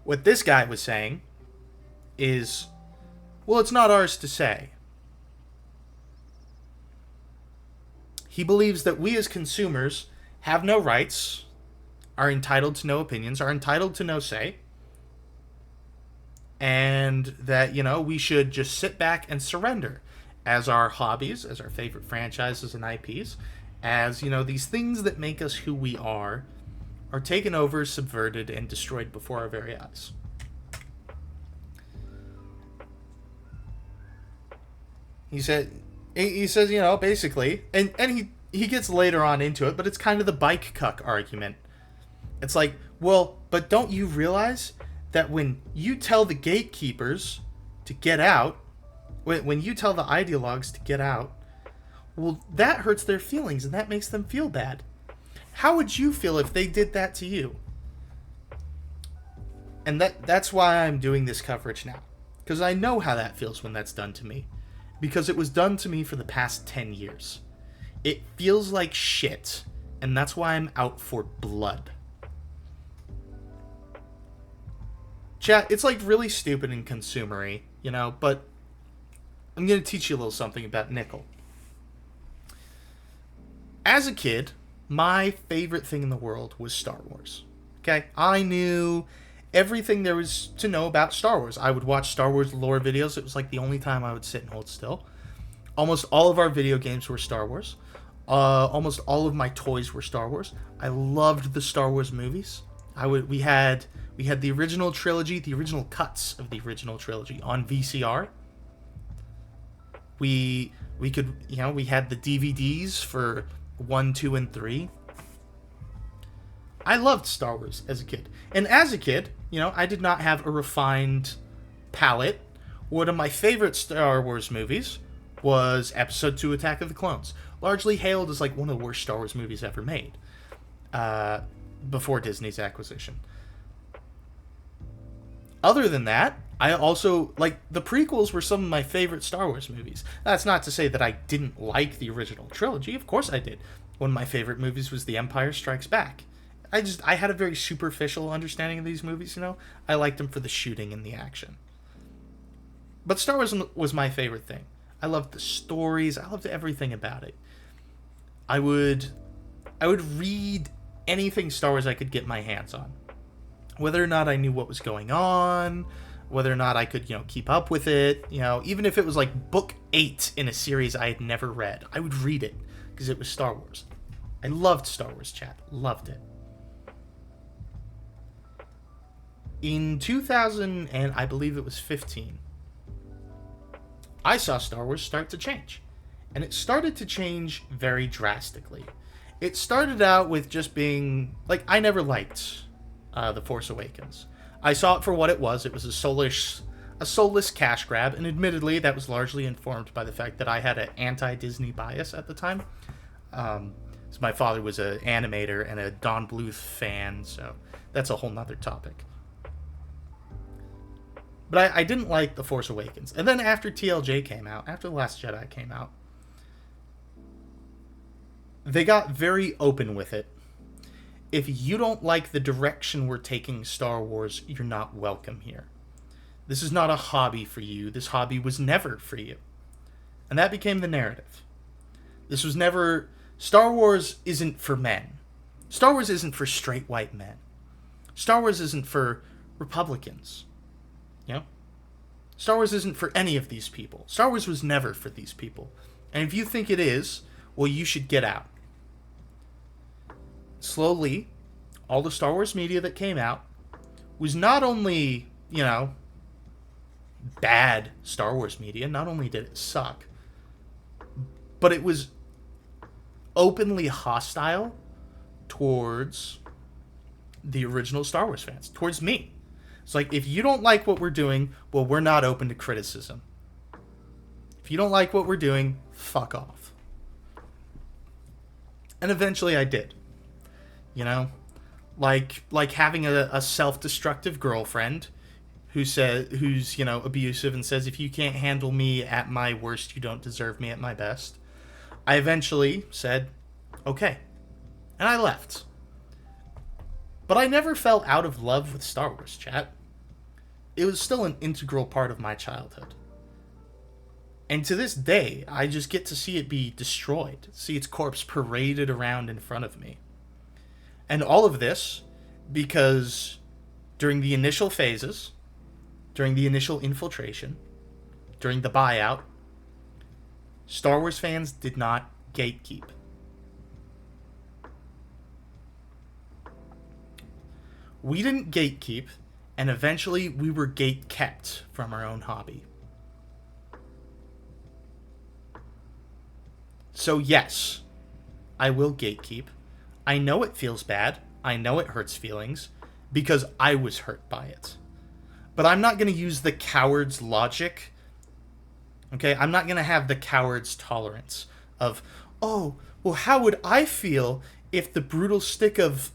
What this guy was saying is, well, it's not ours to say. He believes that we as consumers have no rights, are entitled to no opinions, are entitled to no say, and that, we should just sit back and surrender as our hobbies, as our favorite franchises and IPs, as, these things that make us who we are taken over, subverted, and destroyed before our very eyes. He says, basically, and he gets later on into it, but it's kind of the bike cuck argument. It's like, well, but don't you realize that when you tell the gatekeepers to get out, when you tell the ideologues to get out, well, that hurts their feelings and that makes them feel bad. How would you feel if they did that to you? And that's why I'm doing this coverage now. Because I know how that feels when that's done to me. Because it was done to me for the past 10 years. It feels like shit. And that's why I'm out for blood. Chat, it's like really stupid and consumery, but I'm going to teach you a little something about Nickel. As a kid, my favorite thing in the world was Star Wars. Okay? I knew everything there was to know about Star Wars. I would watch Star Wars lore videos. It was like the only time I would sit and hold still. Almost all of our video games were Star Wars. Almost all of my toys were Star Wars. I loved the Star Wars movies. We had the original trilogy, the original cuts of the original trilogy on VCR. We could, we had the DVDs for 1, 2, and 3. I loved Star Wars as a kid. And as a kid, I did not have a refined palate. One of my favorite Star Wars movies was Episode 2, Attack of the Clones. Largely hailed as like one of the worst Star Wars movies ever made. Before Disney's acquisition. Other than that, I also, the prequels were some of my favorite Star Wars movies. That's not to say that I didn't like the original trilogy. Of course I did. One of my favorite movies was The Empire Strikes Back. I had a very superficial understanding of these movies, I liked them for the shooting and the action. But Star Wars was my favorite thing. I loved the stories. I loved everything about it. I would read anything Star Wars I could get my hands on. Whether or not I knew what was going on, whether or not I could, keep up with it, even if it was like book 8 in a series I had never read, I would read it because it was Star Wars. I loved Star Wars, chat. Loved it. In 2000, and I believe it was 15, I saw Star Wars start to change. And it started to change very drastically. It started out with just being, I never liked The Force Awakens. I saw it for what it was. It was a soulless cash grab, and admittedly, that was largely informed by the fact that I had an anti-Disney bias at the time. So my father was an animator and a Don Bluth fan, so that's a whole nother topic. But I didn't like The Force Awakens. And then after TLJ came out, after The Last Jedi came out, they got very open with it. If you don't like the direction we're taking Star Wars, you're not welcome here. This is not a hobby for you. This hobby was never for you. And that became the narrative. This was never... Star Wars isn't for men. Star Wars isn't for straight white men. Star Wars isn't for Republicans. Star Wars isn't for any of these people. Star Wars was never for these people. And if you think it is, well, you should get out. Slowly, all the Star Wars media that came out was not only, bad Star Wars media, not only did it suck, but it was openly hostile towards the original Star Wars fans, towards me. It's like, if you don't like what we're doing, well, we're not open to criticism. If you don't like what we're doing, fuck off. And eventually I did. Like having a self-destructive girlfriend who's abusive and says, if you can't handle me at my worst, you don't deserve me at my best. I eventually said, okay. And I left. But I never fell out of love with Star Wars, chat. It was still an integral part of my childhood. And to this day, I just get to see it be destroyed, see its corpse paraded around in front of me. And all of this because during the initial phases, during the initial infiltration, during the buyout, Star Wars fans did not gatekeep. We didn't gatekeep, and eventually we were gate-kept from our own hobby. So yes, I will gatekeep. I know it feels bad. I know it hurts feelings, because I was hurt by it. But I'm not going to use the coward's logic. Okay? I'm not going to have the coward's tolerance of, oh, well, how would I feel if the brutal stick of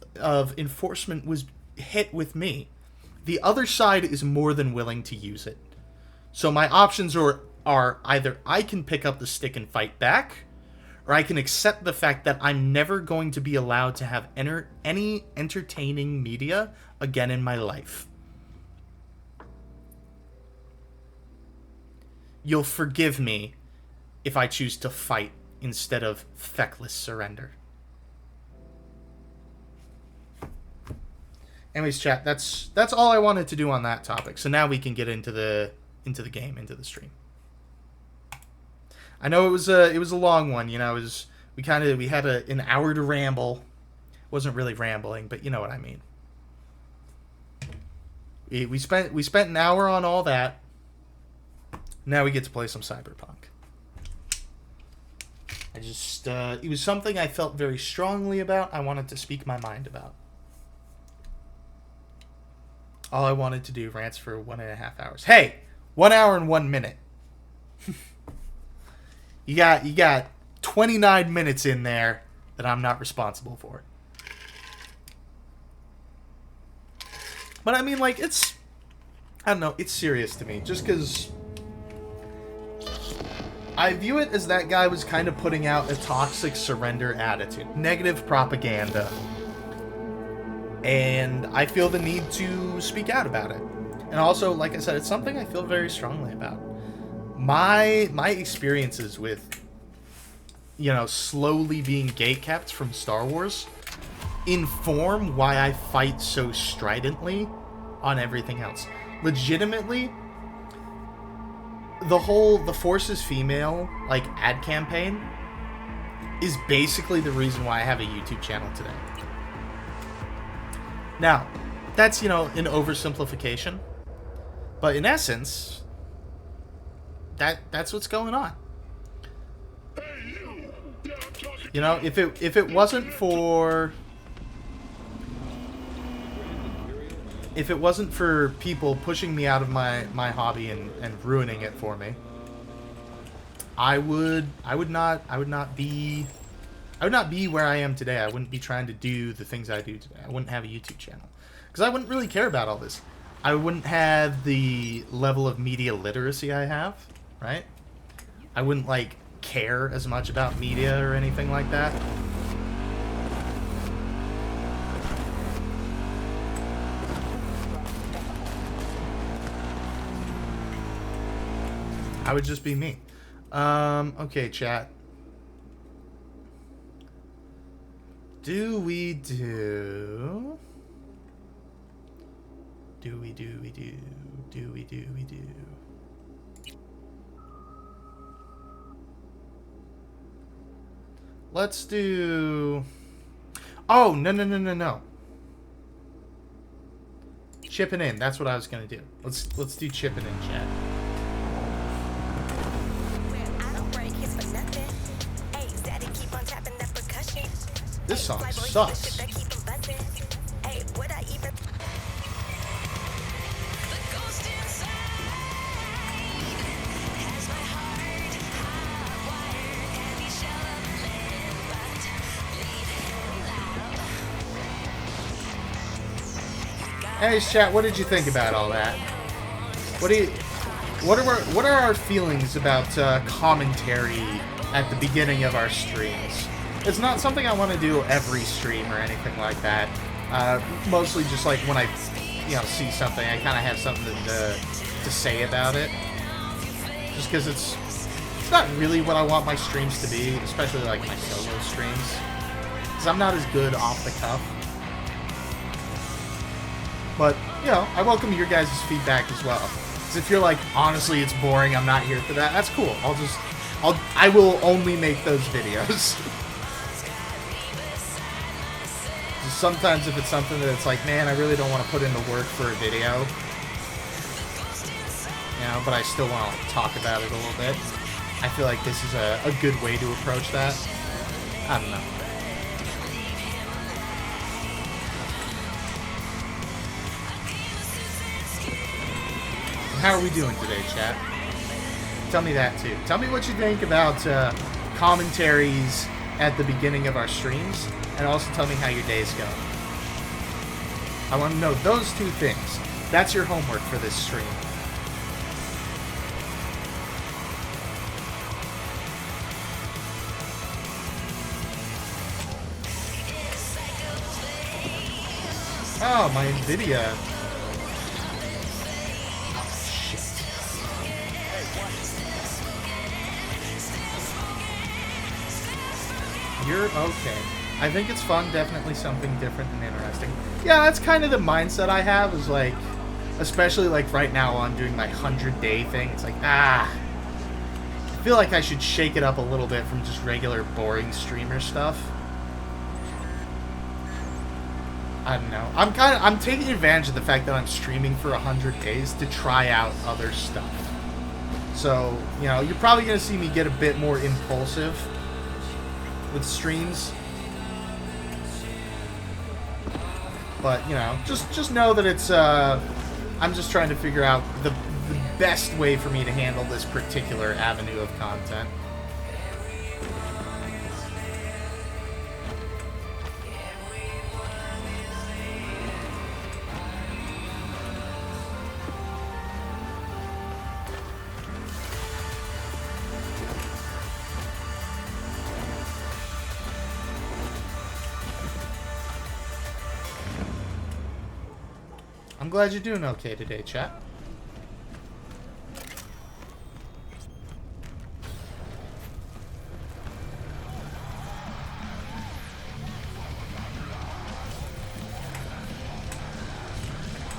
enforcement was hit with me? The other side is more than willing to use it. So my options are either I can pick up the stick and fight back, or I can accept the fact that I'm never going to be allowed to have any entertaining media again in my life. You'll forgive me if I choose to fight instead of feckless surrender. Anyways, chat, that's all I wanted to do on that topic. So now we can get into the game, into the stream. I know it was a long one, you know. We had an hour to ramble. Wasn't really rambling, but you know what I mean. We spent an hour on all that. Now we get to play some cyberpunk. It was something I felt very strongly about. I wanted to speak my mind about. All I wanted to do, rants for 1.5 hours. Hey, 1 hour and 1 minute. You got 29 minutes in there that I'm not responsible for. But I mean, like, I don't know, it's serious to me. Just because I view it as that guy was kind of putting out a toxic surrender attitude. Negative propaganda. And I feel the need to speak out about it. And also, like I said, it's something I feel very strongly about. My experiences with, you know, slowly being gatekept from Star Wars inform why I fight so stridently on everything else. Legitimately, the Force is Female, like, ad campaign is basically the reason why I have a YouTube channel today. Now, that's, you know, an oversimplification, but in essence, that's what's going on. You know, if it wasn't for people pushing me out of my hobby and ruining it for me, I would not be where I am today. I wouldn't be trying to do the things I do today. I wouldn't have a YouTube channel because I wouldn't really care about all this. I wouldn't have the level of media literacy I have, right? I wouldn't, like, care as much about media or anything like that. I would just be me. Okay, chat. Do we do? Let's do... Oh, no. Chipping in. That's what I was gonna do. Let's do chipping in, chat. This song sucks. Anyways, chat, what did you think about all that? What are our feelings about commentary at the beginning of our streams? It's not something I want to do every stream or anything like that. Mostly just like when I, you know, see something, I kind of have something to say about it. Just because it's It's not really what I want my streams to be, especially like my solo streams. Because I'm not as good off the cuff. But, you know, I welcome your guys' feedback as well. Because if you're like, honestly, it's boring, I'm not here for that, that's cool. I will only make those videos. Sometimes if it's something that it's like, man, I really don't want to put in the work for a video, you know, but I still want to like talk about it a little bit. I feel like this is a good way to approach that. I don't know. How are we doing today, chat? Tell me that too. Tell me what you think about commentaries at the beginning of our streams, and also tell me how your days go. I want to know those two things. That's your homework for this stream. Oh, my Nvidia. You're okay. I think it's fun, definitely something different and interesting. Yeah, that's kind of the mindset I have, is like, especially like right now I'm doing my 100-day thing. It's like, I feel like I should shake it up a little bit from just regular boring streamer stuff. I don't know. I'm taking advantage of the fact that I'm streaming for 100 days to try out other stuff. So, you know, you're probably going to see me get a bit more impulsive with streams, but you know, just know that it's I'm just trying to figure out the best way for me to handle this particular avenue of content. I'm glad you're doing okay today, chat.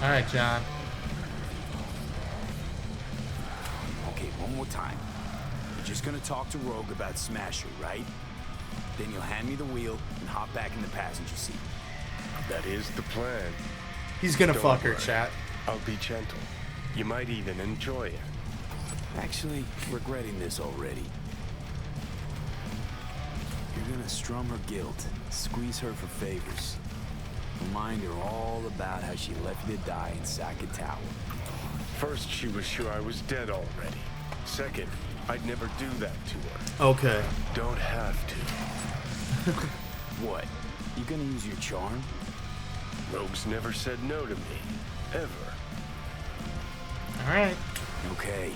Alright, John. Okay, one more time. You're just gonna talk to Rogue about Smasher, right? Then you'll hand me the wheel and hop back in the passenger seat. That is the plan. He's gonna Don't fuck her, worry. chat. I'll be gentle. You might even enjoy it. Actually, regretting this already. You're gonna strum her guilt, squeeze her for favors. Remind her all about how she left you to die in Saka Tower. First, she was sure I was dead already. Second, I'd never do that to her. Okay. Don't have to. What? You gonna use your charm? Rogue's never said no to me. Ever. Alright. Okay.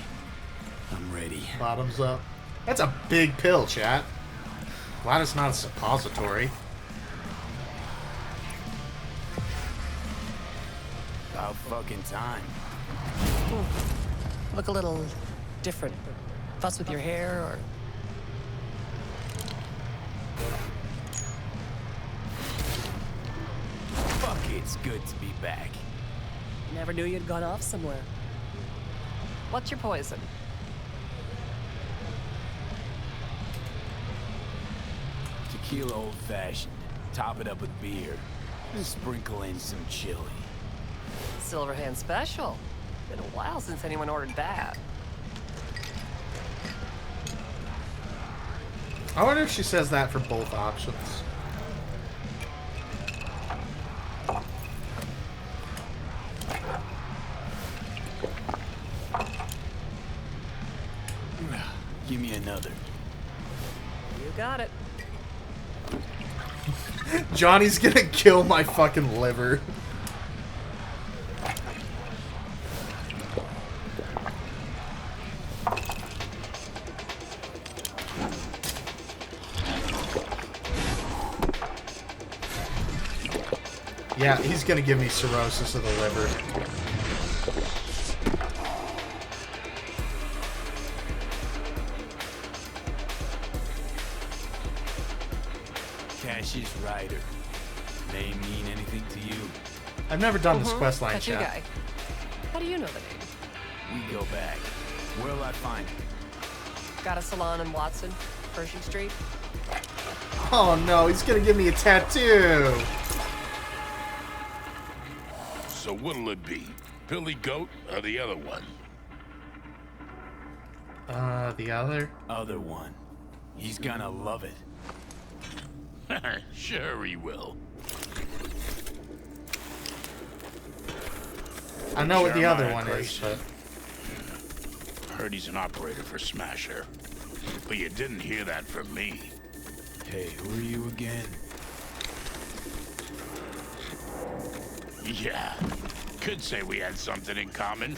I'm ready. Bottoms up. That's a big pill, chat. Glad it's not a suppository. About fucking time. Look a little different. Fuss with your hair, or... Fuck, it's good to be back. Never knew you'd gone off somewhere. What's your poison? Tequila old-fashioned. Top it up with beer. And sprinkle in some chili. Silverhand special. Been a while since anyone ordered that. I wonder if she says that for both options. Give me another. You got it. Johnny's gonna kill my fucking liver. Yeah, he's gonna give me cirrhosis of the liver. Suspicious rider. Name mean anything to you? I've never done this quest line, That's your chat. guy. How do you know the name? We go back. Where'll I find him? Got a salon in Watson, Pershing Street. Oh no, he's gonna give me a tattoo. So what'll it be? Billy Goat or the other one? The other? Other one. He's gonna love it. Sure he will. I know what the other Jeremiah one is, Grayson. but... Heard he's an operator for Smasher. But you didn't hear that from me. Hey, who are you again? Yeah, could say we had something in common.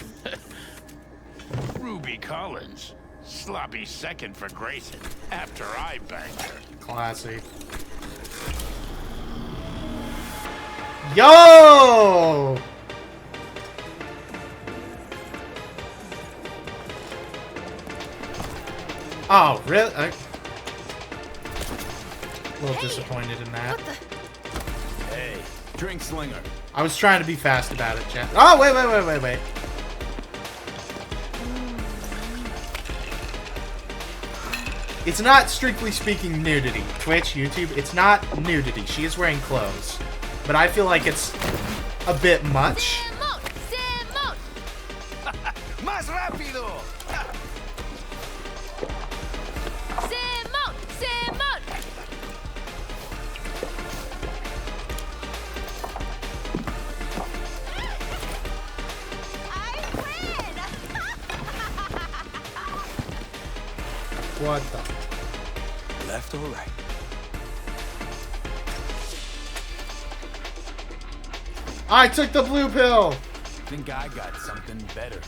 Ruby Collins. Sloppy second for Grayson after I banged her. Classy. Yo! Oh, really? A little disappointed in that. Hey, drink slinger. I was trying to be fast about it, chat. Oh, wait. It's not, strictly speaking, nudity. Twitch, YouTube, it's not nudity. She is wearing clothes. But I feel like it's a bit much. Simón! Más rápido! Simón! I win! What the? Left or right? I took the blue pill! Think I got something better.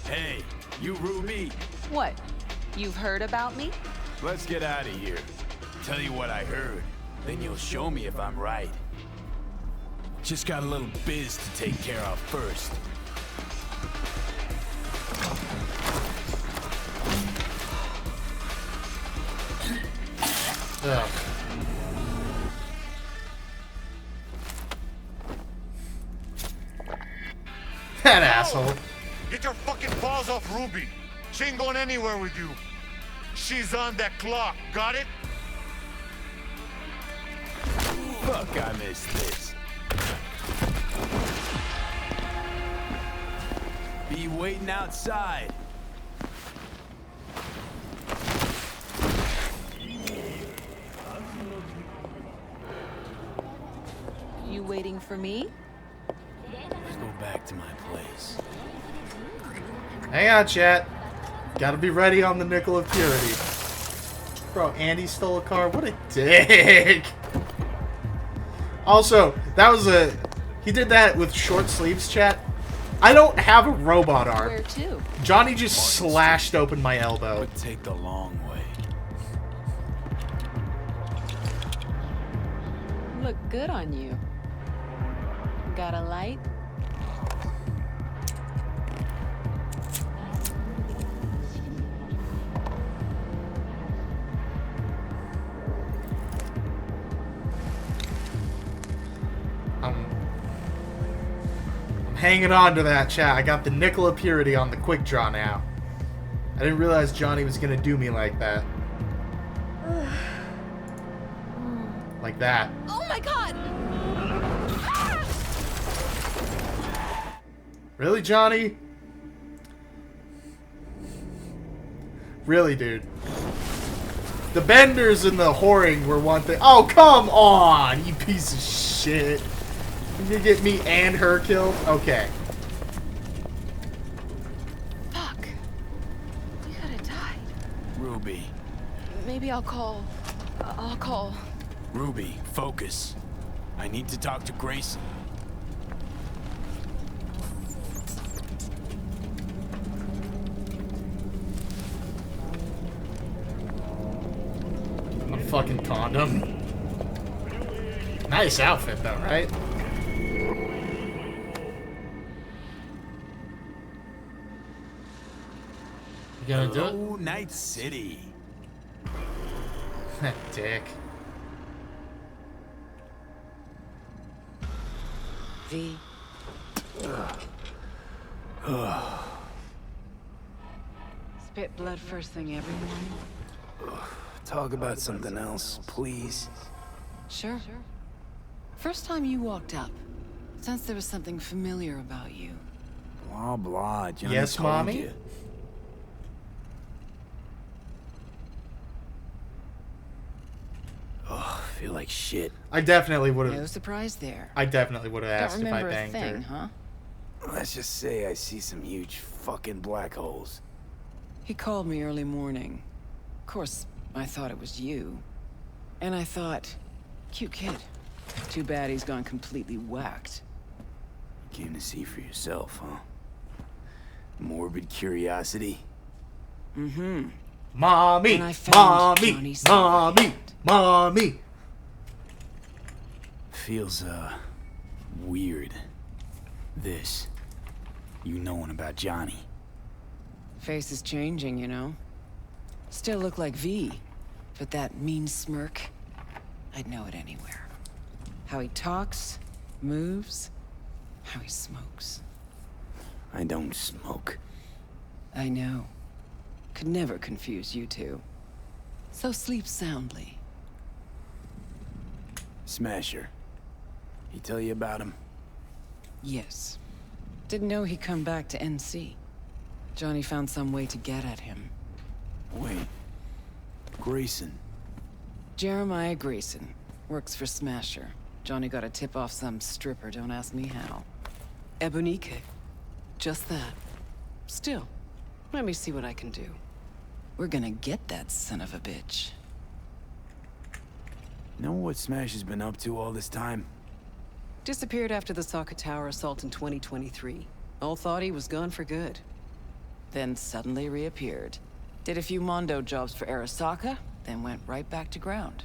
Hey, you Ruby! What? You've heard about me? Let's get out of here. Tell you what I heard, then you'll show me if I'm right. Just got a little biz to take care of first. Ugh. That asshole. Get your fucking paws off Ruby. She ain't going anywhere with you. She's on that clock, got it? Fuck, I missed this. Be waiting outside. You waiting for me? Let's go back to my place. Hang on, chat. Gotta be ready on the nickel of purity. Bro, Andy stole a car? What a dick! Also, that was a... He did that with short sleeves, chat. I don't have a robot arm. Where to? Johnny just slashed open my elbow. But take the long way. Look good on you. Got a light? I'm hanging on to that, chat. I got the nickel of purity on the quick draw now. I didn't realize Johnny was gonna do me like that. Like that. Oh my god! Really, Johnny? Really, dude. The benders and the whoring were one thing. Oh, come on, you piece of shit. You gonna get me and her killed? Okay. Fuck. You could have died. Ruby. Maybe I'll call. I'll call. Ruby, focus. I need to talk to Grayson. A fucking condom. Nice outfit, though, right? You gonna do it? Hello, Night City. Dick. V. Spit blood first thing every morning? Talk about something else, please. Sure. First time you walked up, sensed there was something familiar about you. Blah, blah. Johnny Yes, told Mommy? you. Ugh, feel like shit. I definitely would No have. surprise there. I definitely would have Don't asked if I remember a banged thing, her. huh? Let's just say I see some huge fucking black holes. He called me early morning. Of course, I thought it was you. And I thought, cute kid. Too bad he's gone completely whacked. Came to see for yourself, huh? Morbid curiosity. Mm-hmm. Mommy, And I found mommy, Johnny's mommy, hand. mommy. Feels, weird. This. You knowing about Johnny. Face is changing, you know. Still look like V, but that mean smirk, I'd know it anywhere. How he talks, moves, how he smokes. I don't smoke. I know. Could never confuse you two. So sleep soundly. Smasher. He tell you about him? Yes. Didn't know he'd come back to NC. Johnny found some way to get at him. Wait. Grayson. Jeremiah Grayson. Works for Smasher. Johnny got a tip off some stripper, don't ask me how. Ebonique. Just that. Still, let me see what I can do. We're gonna get that son of a bitch. Know what Smash has been up to all this time? Disappeared after the Sokka Tower assault in 2023. All thought he was gone for good. Then suddenly reappeared. Did a few Mondo jobs for Arasaka, then went right back to ground.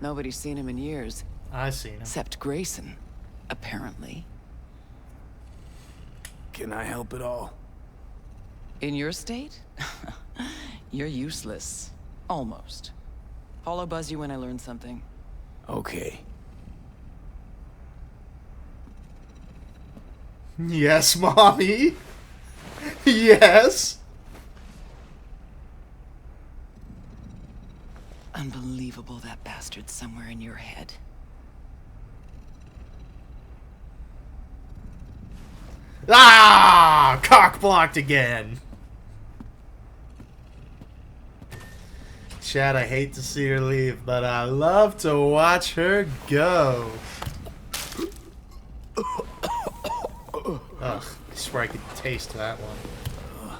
Nobody's seen him in years, I seen him. except Grayson, apparently. Can I help at all? In your state? You're useless. Almost. Hollow buzz you when I learn something. Okay. Yes, mommy. Yes. Unbelievable that bastard's somewhere in your head. Ah! Cock blocked again. Chad, I hate to see her leave, but I love to watch her go. Ugh, I swear I could taste that one.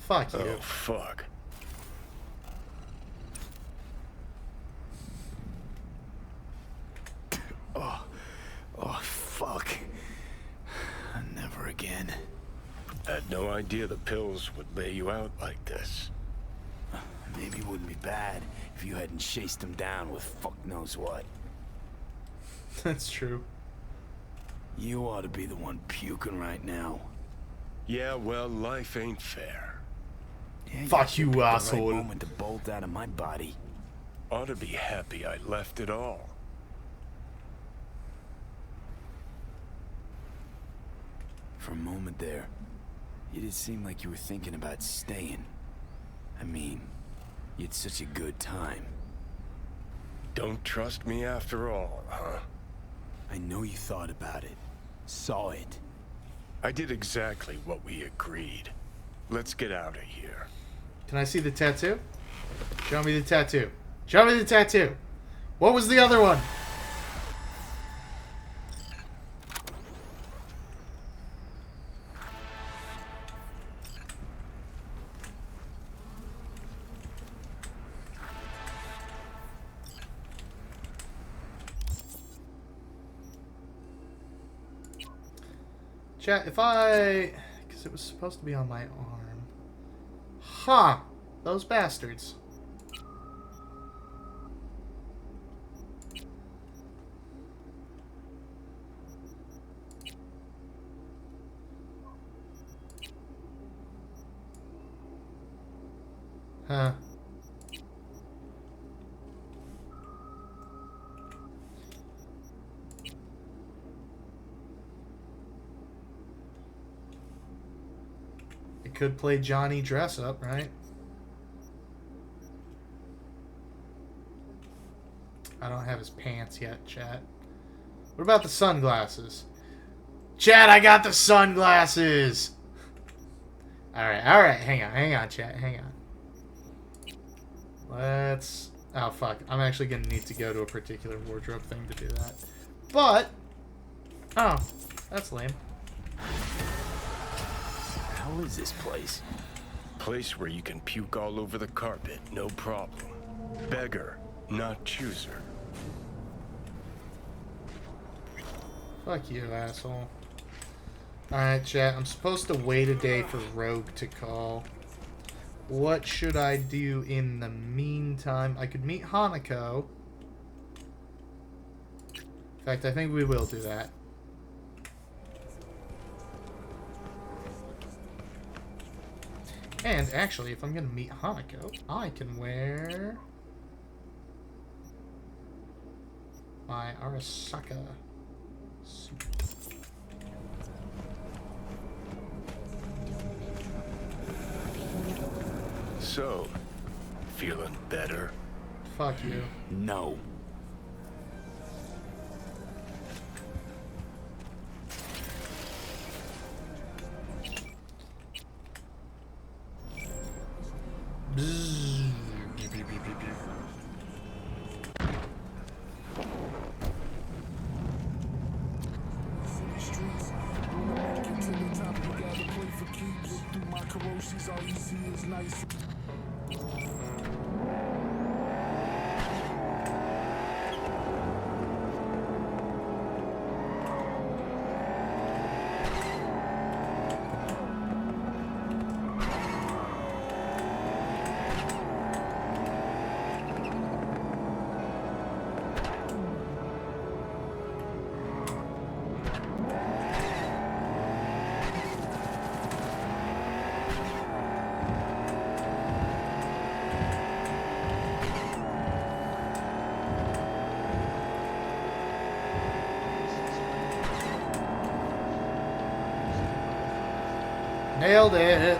Fuck you. Oh, fuck. Oh, fuck. Never again. Had no idea the pills would lay you out like this. Maybe it wouldn't be bad if you hadn't chased him down with fuck knows what. That's true. You ought to be the one puking right now. Yeah, well, life ain't fair. Yeah, Fuck you, picked the asshole. Right moment to bolt out of my body. Ought to be happy I left it all. For a moment there, it did seem like you were thinking about staying. I mean, you had such a good time. Don't trust me after all, huh? I know you thought about it. Saw it. I did exactly what we agreed. Let's get out of here. Can I see the tattoo? Show me the tattoo. Show me the tattoo. What was the other one? Chat, if I... Because it was supposed to be on my arm. Huh. Those bastards. Huh. could play Johnny dress up, right? I don't have his pants yet, chat. What about the sunglasses? Chat, I got the sunglasses! Alright, hang on, chat, hang on. Let's... Oh, fuck. I'm actually gonna need to go to a particular wardrobe thing to do that. But... Oh, that's lame. How is this place? Place where you can puke all over the carpet, no problem. Beggar, not chooser. Fuck you, asshole. Alright, chat. I'm supposed to wait a day for Rogue to call. What should I do in the meantime? I could meet Hanako. In fact, I think we will do that. And actually, if I'm gonna meet Hanako, I can wear my Arasaka suit. So, feeling better? Fuck you. No. Nailed it.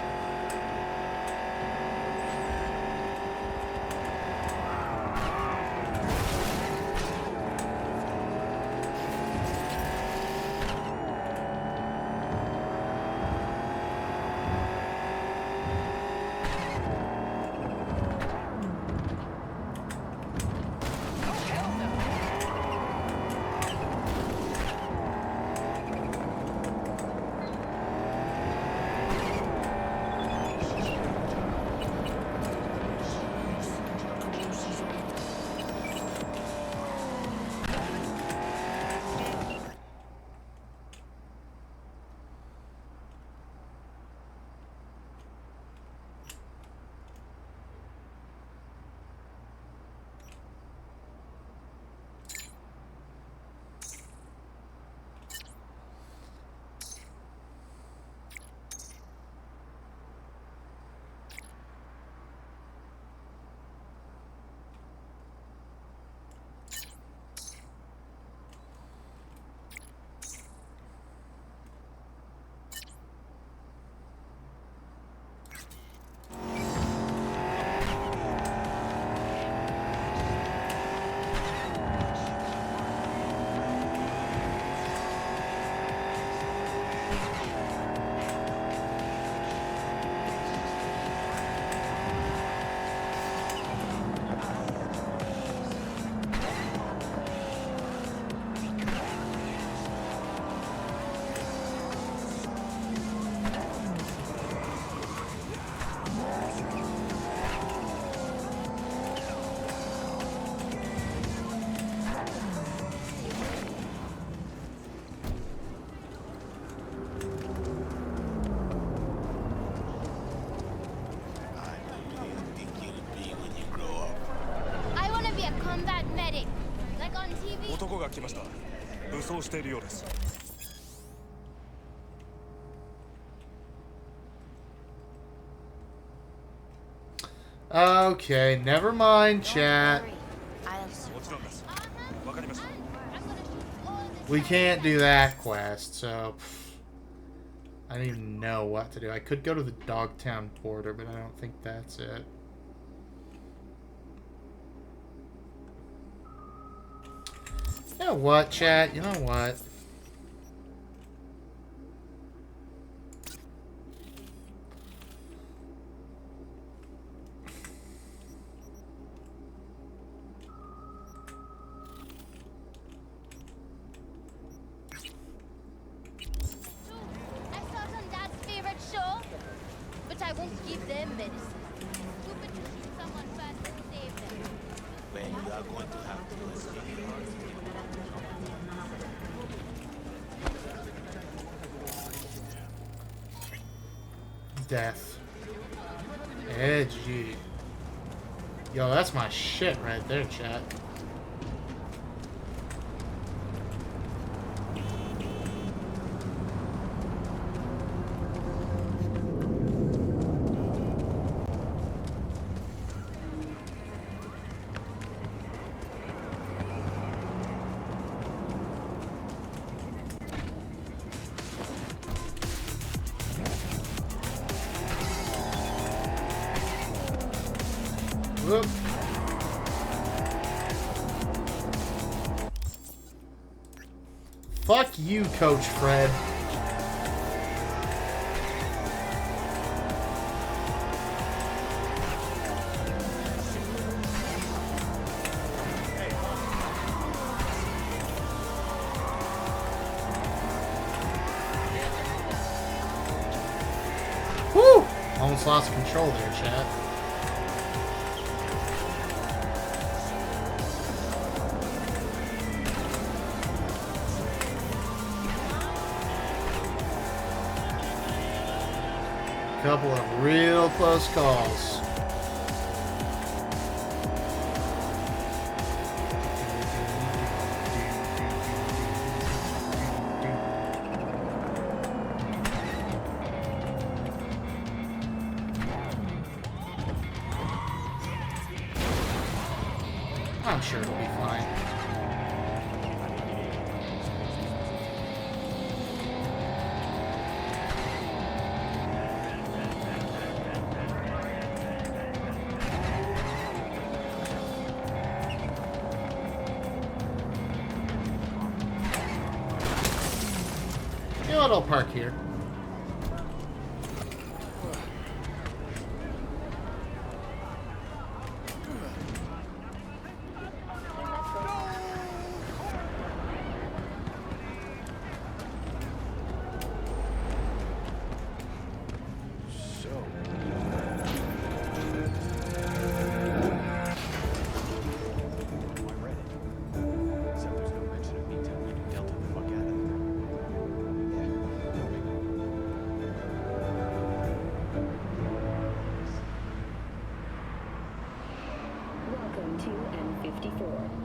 I want to be a combat medic, like on TV. 男が来ました。武装しているようです。Okay, never mind, chat. We can't do that quest, so... I don't even know what to do. I could go to the Dogtown border, but I don't think that's it. You know what, chat? You know what? I won't give them medicine. Stupid to shoot someone first and save them. Then you are going to have to escape. Death. Edgy. Yo, that's my shit right there, chat. Whoop. Fuck you, Coach Fred. Woo! Almost lost control there, chat. Couple of real close calls. I'm sure it'll be fine. You know what, I'll park here.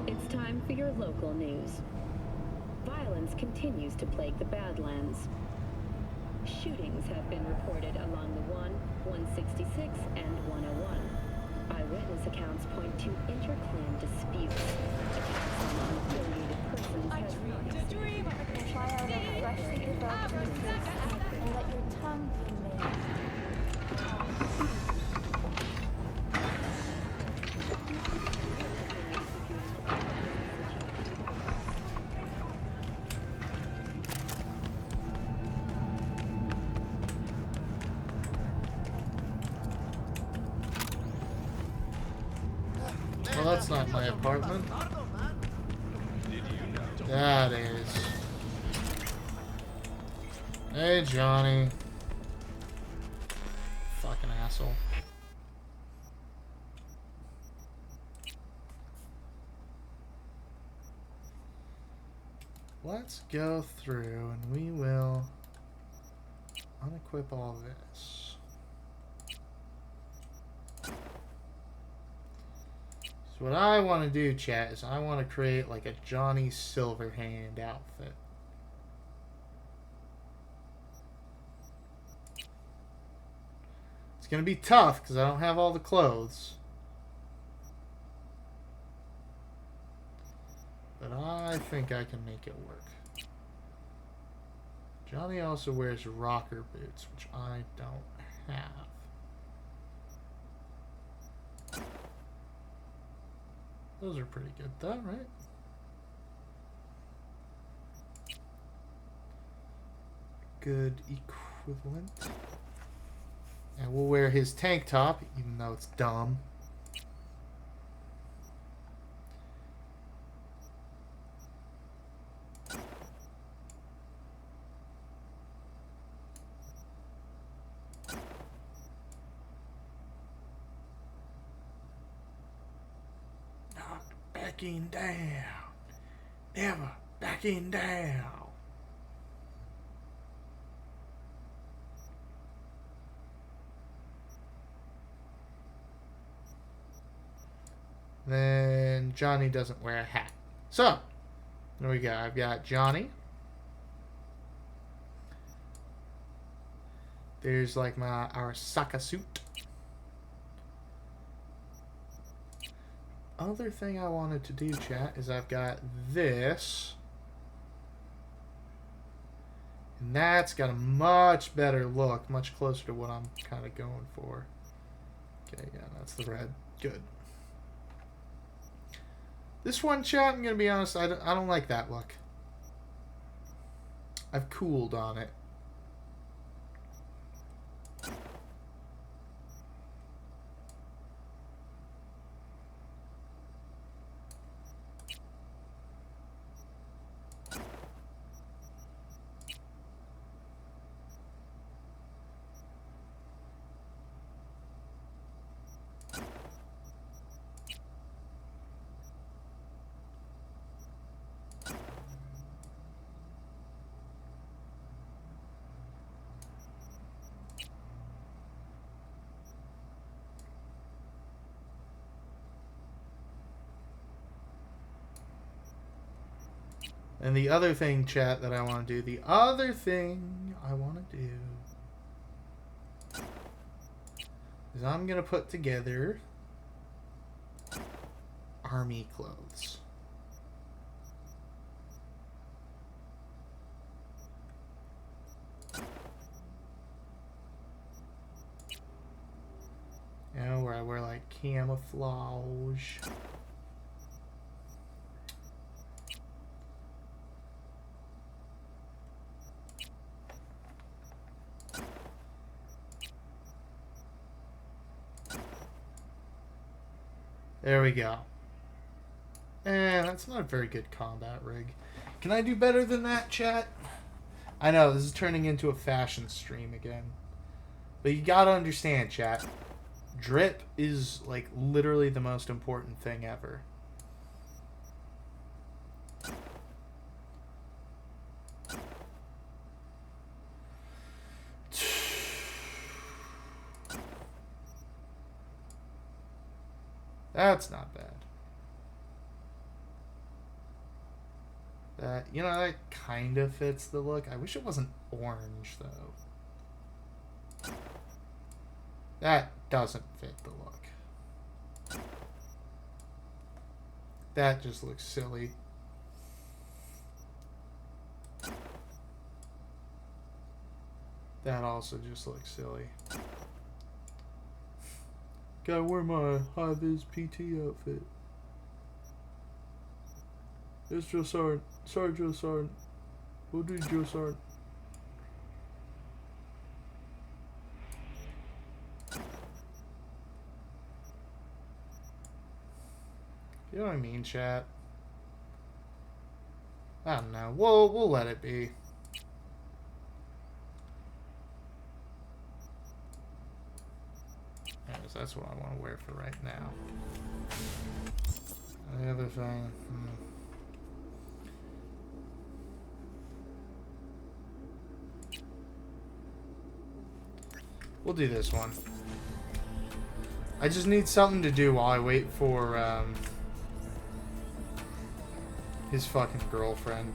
It's time for your local news. Violence continues to plague the Badlands. Shootings have been reported along the 166, and 101. Eyewitness accounts point to interclan disputes. Attacks on unaffiliated persons has not Dream. Try out a freshly developed nucleus and let your tongue be made. Well, that's not my apartment. That is. Hey, Johnny. Fucking asshole. Let's go through and we will unequip all this. So what I want to do, chat, is I want to create like a Johnny Silverhand outfit. It's going to be tough because I don't have all the clothes. But I think I can make it work. Johnny also wears rocker boots, which I don't have. Those are pretty good though, right? Good equivalent. And we'll wear his tank top, even though it's dumb. Not backing down. Never backing down. Then Johnny doesn't wear a hat. So, there we go. I've got Johnny. There's like our Saka suit. Other thing I wanted to do, chat, is I've got this. And that's got a much better look, much closer to what I'm kind of going for. Okay, yeah, that's the red. Good. This one, chat, I'm going to be honest, I don't like that look. I've cooled on it. And the other thing, chat, that I want to do, is I'm going to put together army clothes. You know, where I wear like camouflage. There we go. That's not a very good combat rig. Can I do better than that, chat? I know, this is turning into a fashion stream again. But you gotta understand, chat. Drip is, like, literally the most important thing ever. That's not bad. That, you know, that kind of fits the look. I wish it wasn't orange, though. That doesn't fit the look. That just looks silly. That also just looks silly. Gotta wear my high-vis PT outfit. It's Joe Sargent. Sorry, Joe Sargent. We'll do Joe Sargent. You know what I mean, chat? I don't know. We'll let it be. Anyways, that's what I want to wear for right now. The other thing. We'll do this one. I just need something to do while I wait for his fucking girlfriend.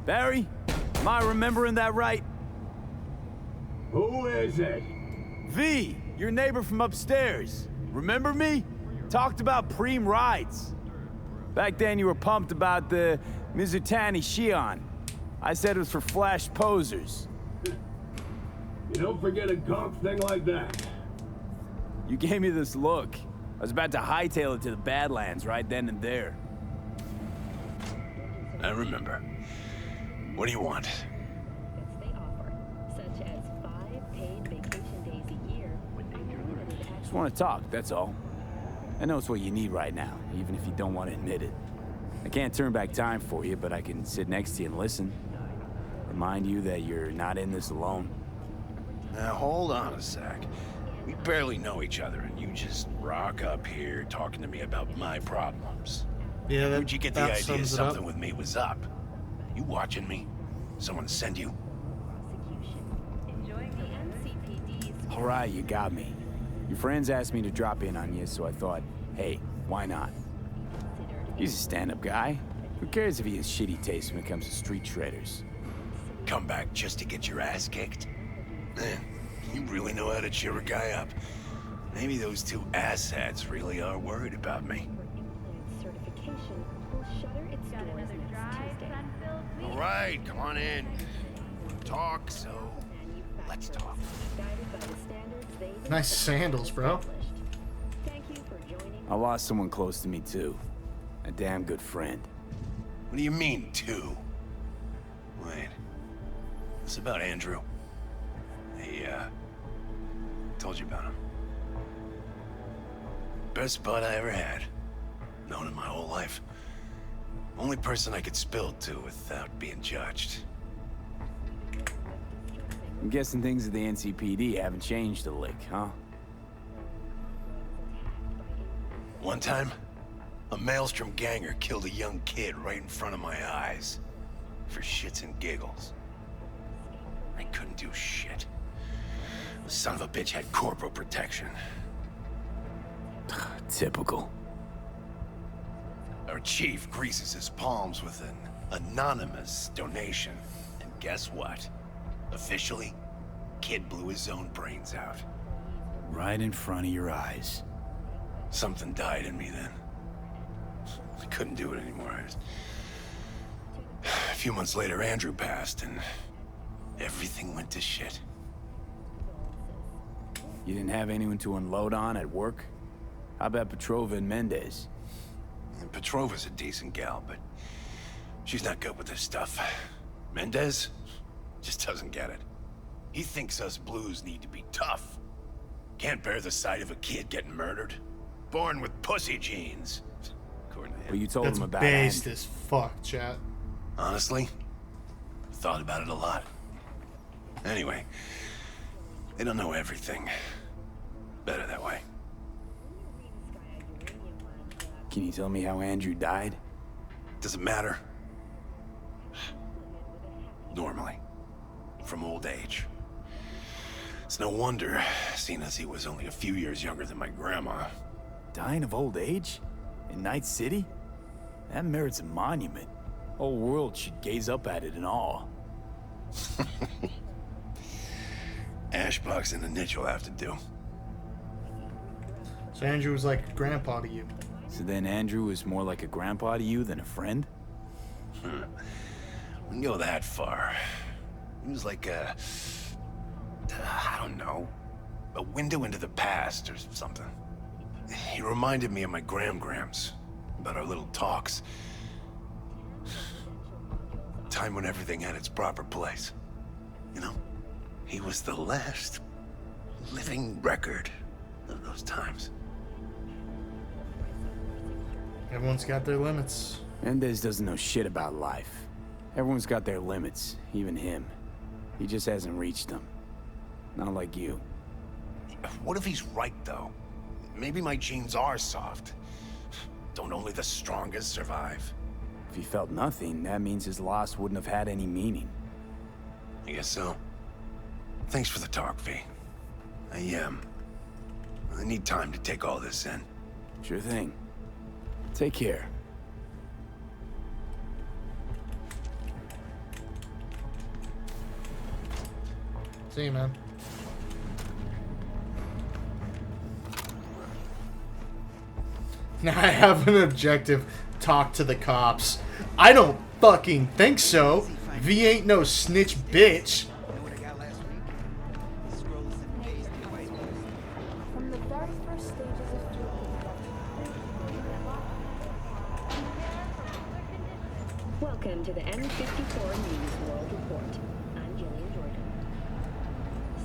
Barry? Am I remembering that right? Who is it? V, your neighbor from upstairs. Remember me? Talked about preem rides. Back then you were pumped about the Mizutani Shion. I said it was for flash posers. You don't forget a gawk thing like that. You gave me this look. I was about to hightail it to the Badlands right then and there. I remember. What do you want? They offer, such as 5 paid vacation days a year, unlimited access. Just want to talk, that's all. I know it's what you need right now, even if you don't want to admit it. I can't turn back time for you, but I can sit next to you and listen. Remind you that you're not in this alone. Now, hold on a sec. We barely know each other, and you just rock up here talking to me about my problems. Yeah, where'd you get the idea something with me was up? You watching me? Someone send you? All right, you got me. Your friends asked me to drop in on you, so I thought, hey, why not? He's a stand-up guy. Who cares if he has shitty taste when it comes to street shredders? Come back just to get your ass kicked? Man, you really know how to cheer a guy up. Maybe those two asshats really are worried about me. All right, come on in. Talk, so let's talk. Nice sandals, bro. I lost someone close to me, too. A damn good friend. What do you mean, two? Wait. This about Andrew? He, told you about him. Best bud I ever had. Known him my whole life. Only person I could spill to without being judged. I'm guessing things at the NCPD haven't changed a lick, huh? One time, a Maelstrom ganger killed a young kid right in front of my eyes. For shits and giggles. I couldn't do shit. The son of a bitch had corporal protection. Typical. Our chief greases his palms with an anonymous donation. And guess what? Officially, kid blew his own brains out. Right in front of your eyes. Something died in me then. I couldn't do it anymore. A few months later, Andrew passed, and everything went to shit. You didn't have anyone to unload on at work? How about Petrova and Mendez? And Petrova's a decent gal, but she's not good with this stuff. Mendez just doesn't get it. He thinks us blues need to be tough. Can't bear the sight of a kid getting murdered. Born with pussy genes. According to him. Well, you told him about based as fuck, chat. Honestly, thought about it a lot. Anyway, they don't know everything. Better that way. Can you tell me how Andrew died? Does it matter? Normally. From old age. It's no wonder, seeing as he was only a few years younger than my grandma. Dying of old age? In Night City? That merits a monument. Whole world should gaze up at it in awe. Ashbox and a niche will have to do. So Andrew was like a grandpa to you. So then Andrew was more like a grandpa to you than a friend? Wouldn't go that far. He was like a... I don't know. A window into the past or something. He reminded me of my grams about our little talks. Time when everything had its proper place. You know? He was the last living record of those times. Everyone's got their limits. Mendez doesn't know shit about life. Everyone's got their limits, even him. He just hasn't reached them. Not like you. What if he's right, though? Maybe my genes are soft. Don't only the strongest survive? If he felt nothing, that means his loss wouldn't have had any meaning. I guess so. Thanks for the talk, V. I need time to take all this in. Sure thing. Take care. See you, man. Now I have an objective. Talk to the cops. I don't fucking think so. V ain't no snitch bitch. From the very first stages of Welcome to the N54 News World Report. I'm Jillian Jordan.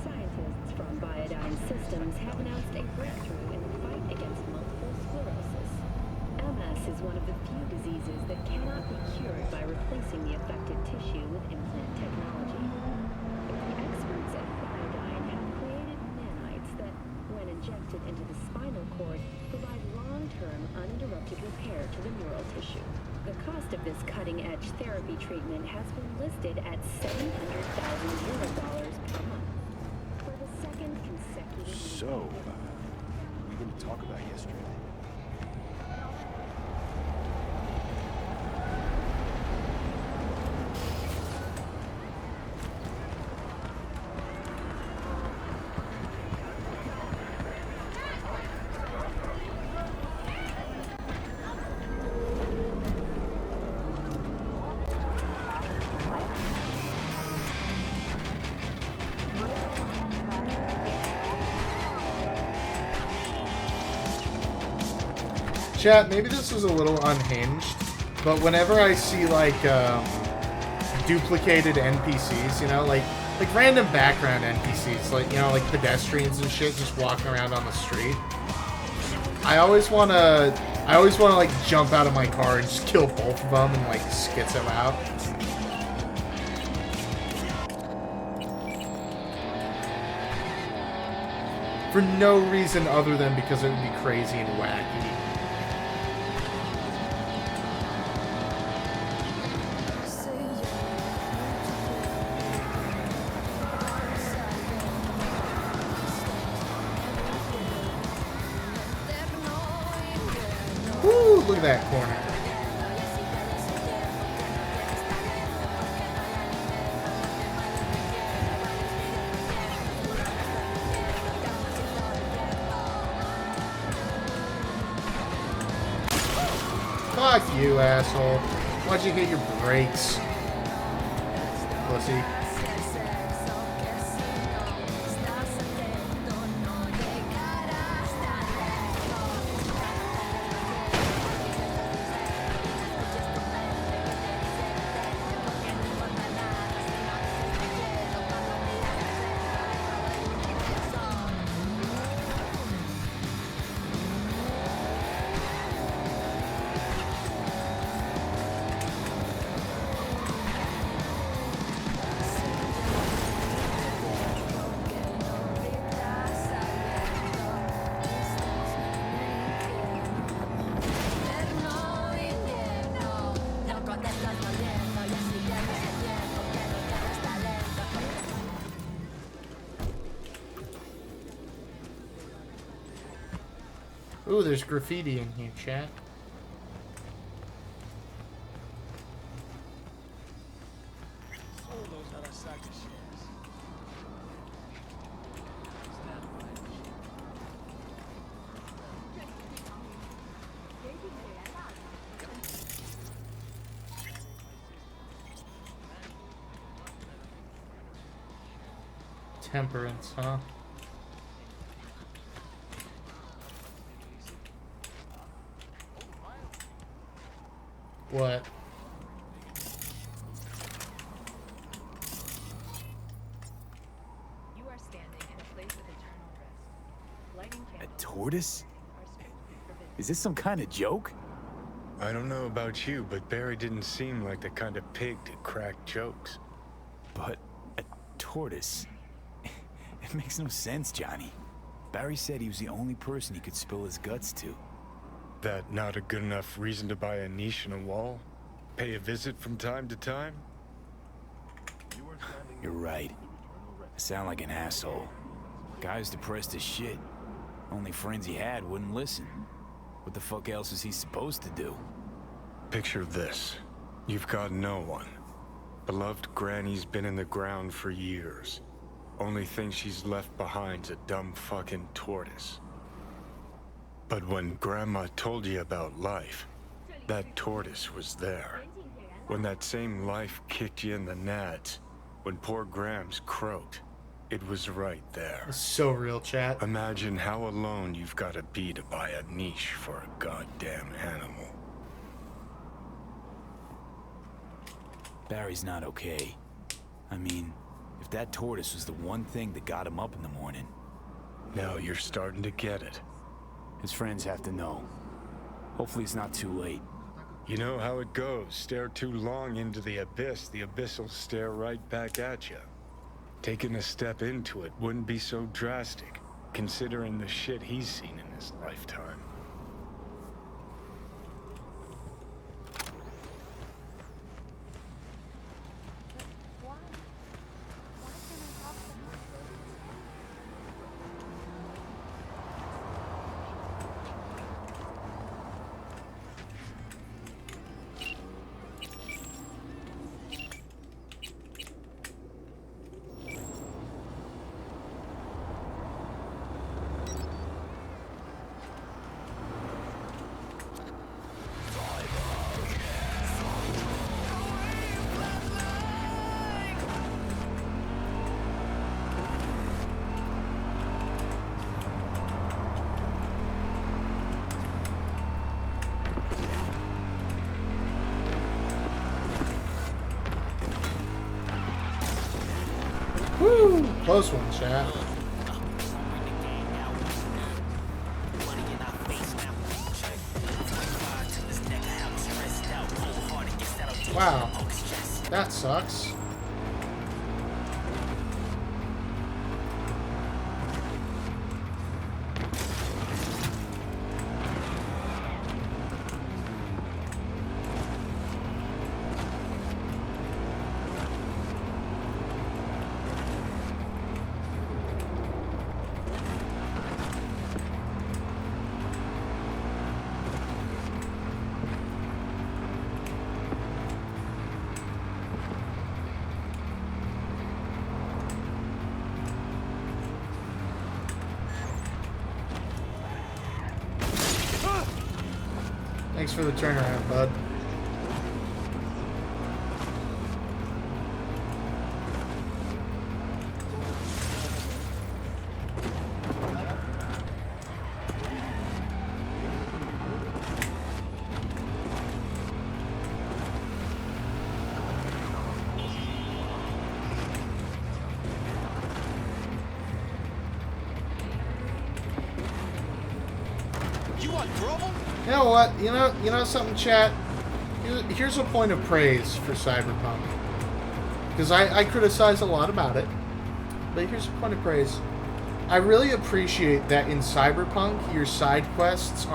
Scientists from Biodyne Systems have announced a breakthrough in the fight against multiple sclerosis. MS is one of the few diseases that cannot be cured by replacing the affected tissue with implant technology. The experts at Biodyne have created nanites that, when injected into the spinal cord, provide long-term uninterrupted repair to the neural tissue. The cost of this cutting-edge therapy treatment has been listed at $700,000 per month. For the second consecutive year. So, we didn't talk about yesterday. Chat, maybe this was a little unhinged, but whenever I see, like, duplicated NPCs, you know, like random background NPCs, like, you know, like pedestrians and shit just walking around on the street, I always wanna, like, jump out of my car and just kill both of them and, like, schizo out. For no reason other than because it would be crazy and wacky. Woo! Look at that corner. Fuck you, asshole. Why'd you hit your brakes? Pussy. Ooh, there's graffiti in here, chat. Temperance, huh? What? You are standing in a place of eternal rest. Lighting A candles. tortoise? Is this some kind of joke? I don't know about you, but Barry didn't seem like the kind of pig to crack jokes. But a tortoise? It makes no sense, Johnny. Barry said he was the only person he could spill his guts to. That not a good enough reason to buy a niche in a wall? Pay a visit from time to time? You're right. I sound like an asshole. Guy's depressed as shit. Only friends he had wouldn't listen. What the fuck else is he supposed to do? Picture this. You've got no one. Beloved Granny's been in the ground for years. only thing she's left behind's a dumb fucking tortoise. But when Grandma told you about life, that tortoise was there. When that same life kicked you in the nads, when poor Grams croaked, it was right there. It's so real, chat. Imagine how alone you've got to be to buy a niche for a goddamn animal. Barry's not okay. I mean, if that tortoise was the one thing that got him up in the morning. Now you're starting to get it. His friends have to know. Hopefully it's not too late. You know how it goes. Stare too long into the abyss will stare right back at you. Taking a step into it wouldn't be so drastic, considering the shit he's seen in his lifetime. Woo! Close one, chat. Wow. That sucks. Thanks for the turnaround, bud. You want trouble? You know what? You know something, chat? Here's a point of praise for Cyberpunk. Because I criticize a lot about it. But here's a point of praise. I really appreciate that in Cyberpunk, your side quests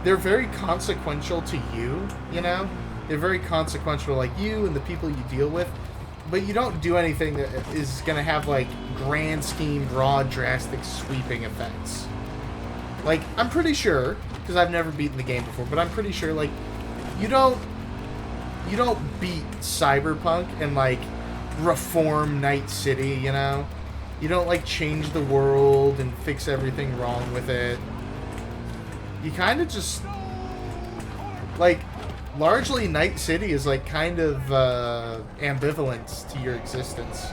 they're very consequential to you, you know? They're very consequential to, like, you and the people you deal with. But you don't do anything that is going to have, like, grand scheme, broad, drastic, sweeping effects. Like, I'm pretty sure, because I've never beaten the game before, but I'm pretty sure, like, you don't beat Cyberpunk and, like, reform Night City, you know? You don't, like, change the world and fix everything wrong with it. You kind of just, like, largely Night City is, like, kind of ambivalent to your existence.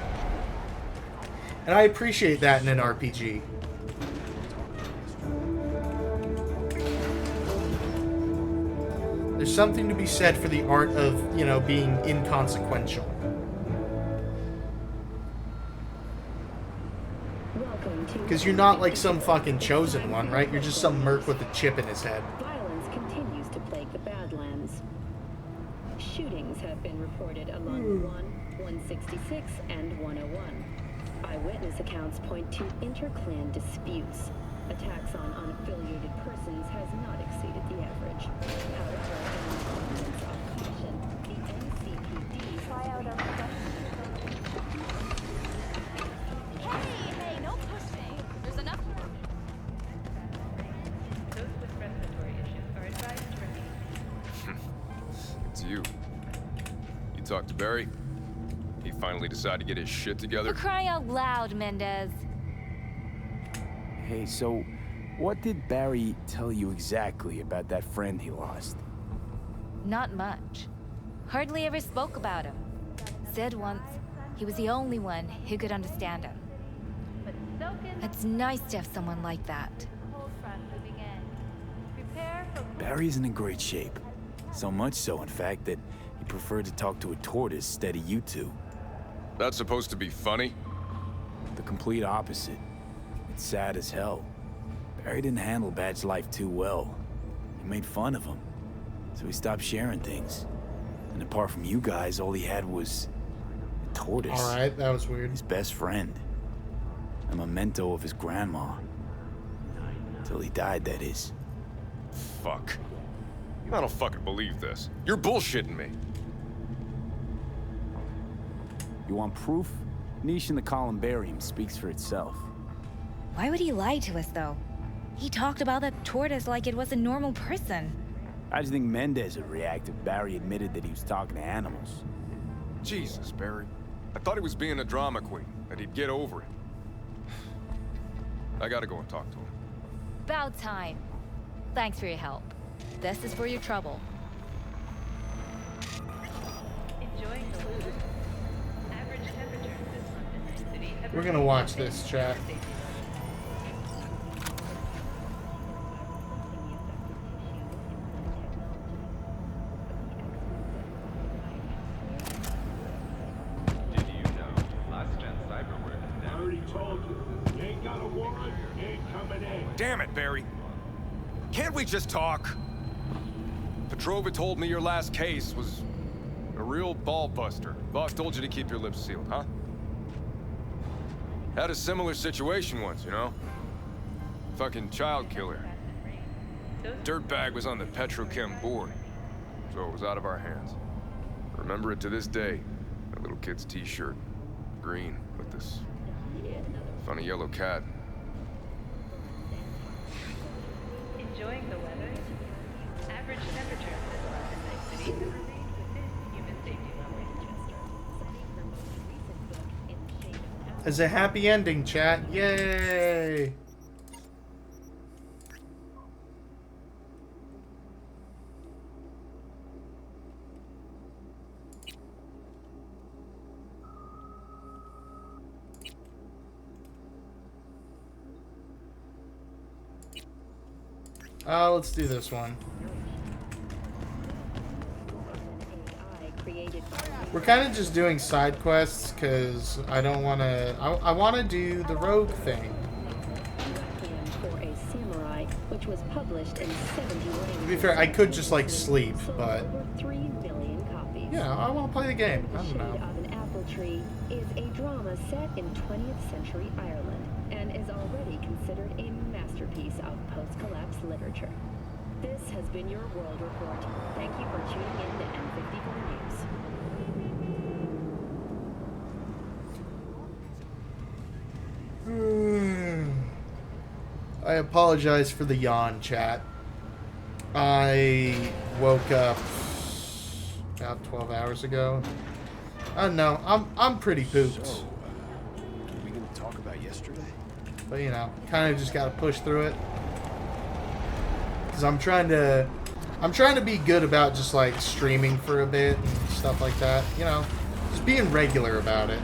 And I appreciate that in an RPG. There's something to be said for the art of, you know, being inconsequential. Because you're not like some fucking chosen one, right? You're just some merc with a chip in his head. Violence continues to plague the Badlands. Shootings have been reported along 166, and 101. Eyewitness accounts point to inter-clan disputes. Attacks on unaffiliated persons has not exceeded the average. However, in an abundance of caution, the NCPD Try out our Hey, no pushing. There's enough. Those with respiratory issues are advised to remain. It's you. You talked to Barry? He finally decided to get his shit together. For crying out loud, Mendez. Hey, so what did Barry tell you exactly about that friend he lost? Not much. Hardly ever spoke about him. Said once he was the only one who could understand him. It's nice to have someone like that. Barry's in great shape. So much so, in fact, that he preferred to talk to a tortoise instead of you two. That's supposed to be funny? The complete opposite. It's sad as hell. Barry didn't handle Bad's life too well. He made fun of him. So he stopped sharing things. And apart from you guys, all he had was a tortoise. Alright, that was weird. His best friend. A memento of his grandma. Till he died, that is. Fuck. I don't fucking believe this. You're bullshitting me. You want proof? Niche in the columbarium speaks for itself. Why would he lie to us, though? He talked about that tortoise like it was a normal person. How do you think Mendez would react if Barry admitted that he was talking to animals? Jesus, Barry. I thought he was being a drama queen, that he'd get over it. I gotta go and talk to him. About time. Thanks for your help. This is for your trouble. Enjoying the food. Average temperatures this month in the city have We're gonna watch this, chat. Did you know last-gen cyberpunk I already told you. You ain't got a warrant, you ain't coming in. Damn it, Barry. Can't we just talk? Petrova told me your last case was a real ball buster. Boss told you to keep your lips sealed, huh? Had a similar situation once, you know? Fucking child killer. Dirtbag was on the petrochem board, so it was out of our hands. Remember it to this day. That little kid's t-shirt. Green, with this funny yellow cat. enjoying the weather. Average temperatures this month in Night City have remained within human safety levels. As a happy ending, chat. Yay! Let's do this one. We're kind of just doing side quests because I don't want to. I want to do the rogue thing. For a samurai, which was published in 70 languages. To be fair, I could just like sleep, but Over 3 million copies. yeah, I want to play the game. I don't Shade know. of an Apple Tree is a drama set in 20th century Ireland and is already considered a masterpiece of post-collapse literature. This has been your World Report. Thank you for tuning in to N54 News. I apologize for the yawn, chat. I woke up about 12 hours ago. I don't know. I'm pretty pooped. So, are we gonna talk about yesterday? But you know, kind of just gotta push through it. Cause I'm trying to be good about just like streaming for a bit and stuff like that. You know, just being regular about it.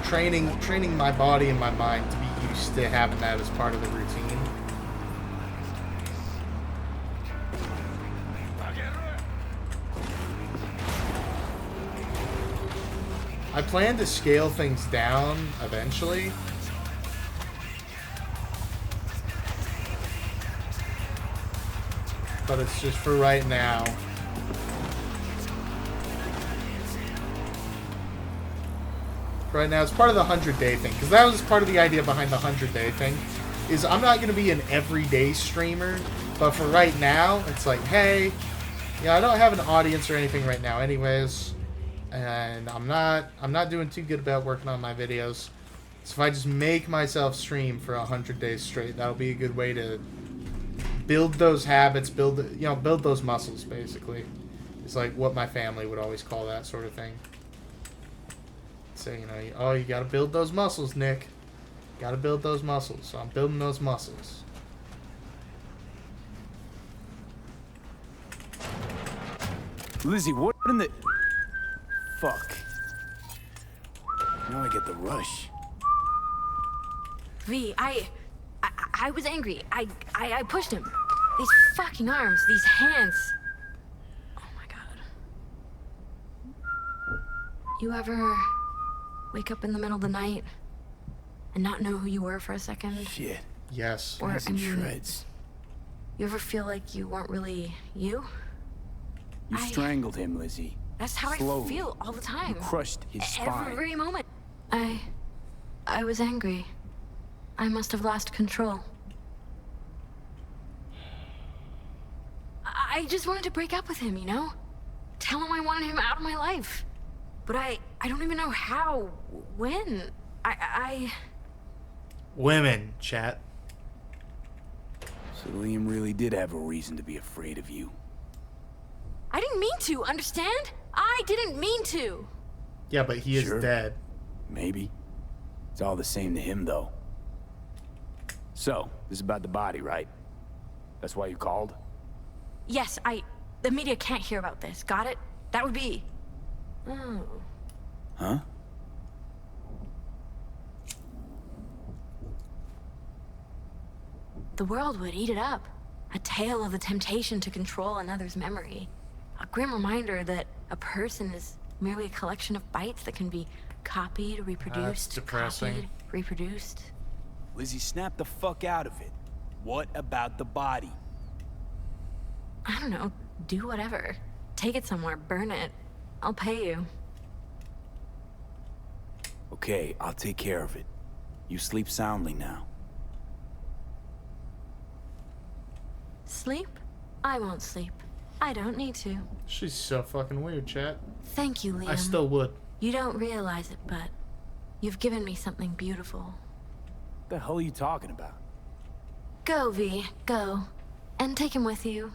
Training my body and my mind to be used to having that as part of the routine. I plan to scale things down eventually. But it's just for right now. Right now, it's part of the 100-day thing. Because that was part of the idea behind the 100-day thing. Is I'm not going to be an everyday streamer. But for right now, it's like, hey, yeah, I don't have an audience or anything right now anyways. And I'm not doing too good about working on my videos. So if I just make myself stream for 100 days straight, that'll be a good way to build those habits, build those muscles, basically. It's like what my family would always call that sort of thing. So, you know, oh, you gotta build those muscles, Nick. Gotta build those muscles. So I'm building those muscles. Lizzie, what in the... Fuck. Now I get the rush. V, I was angry. I pushed him. These fucking arms, these hands. Oh my god. You ever wake up in the middle of the night and not know who you were for a second? Shit. Yes. Or Nice and shreds. You ever feel like you weren't really you? You strangled him, Lizzie. That's how Slowly. I feel all the time. You crushed his spine. Every moment. I was angry. I must have lost control. I just wanted to break up with him, you know? Tell him I wanted him out of my life. But I don't even know how, when. Women, chat. So Liam really did have a reason to be afraid of you. I didn't mean to, understand? I didn't mean to. Yeah, but he is dead. Maybe. It's all the same to him, though. So, this is about the body, right? That's why you called? Yes, the media can't hear about this. Got it? That would be... Oh. Huh? The world would eat it up. A tale of the temptation to control another's memory. A grim reminder that a person is merely a collection of bytes that can be copied, reproduced, That's depressing. copied, reproduced. Lizzie, snap the fuck out of it. What about the body? I don't know. Do whatever. Take it somewhere. Burn it. I'll pay you. Okay, I'll take care of it. You sleep soundly now. Sleep? I won't sleep. I don't need to. She's so fucking weird, chat. Thank you, Liam. I still would. You don't realize it, but you've given me something beautiful. What the hell are you talking about? Go, V. Go. And take him with you.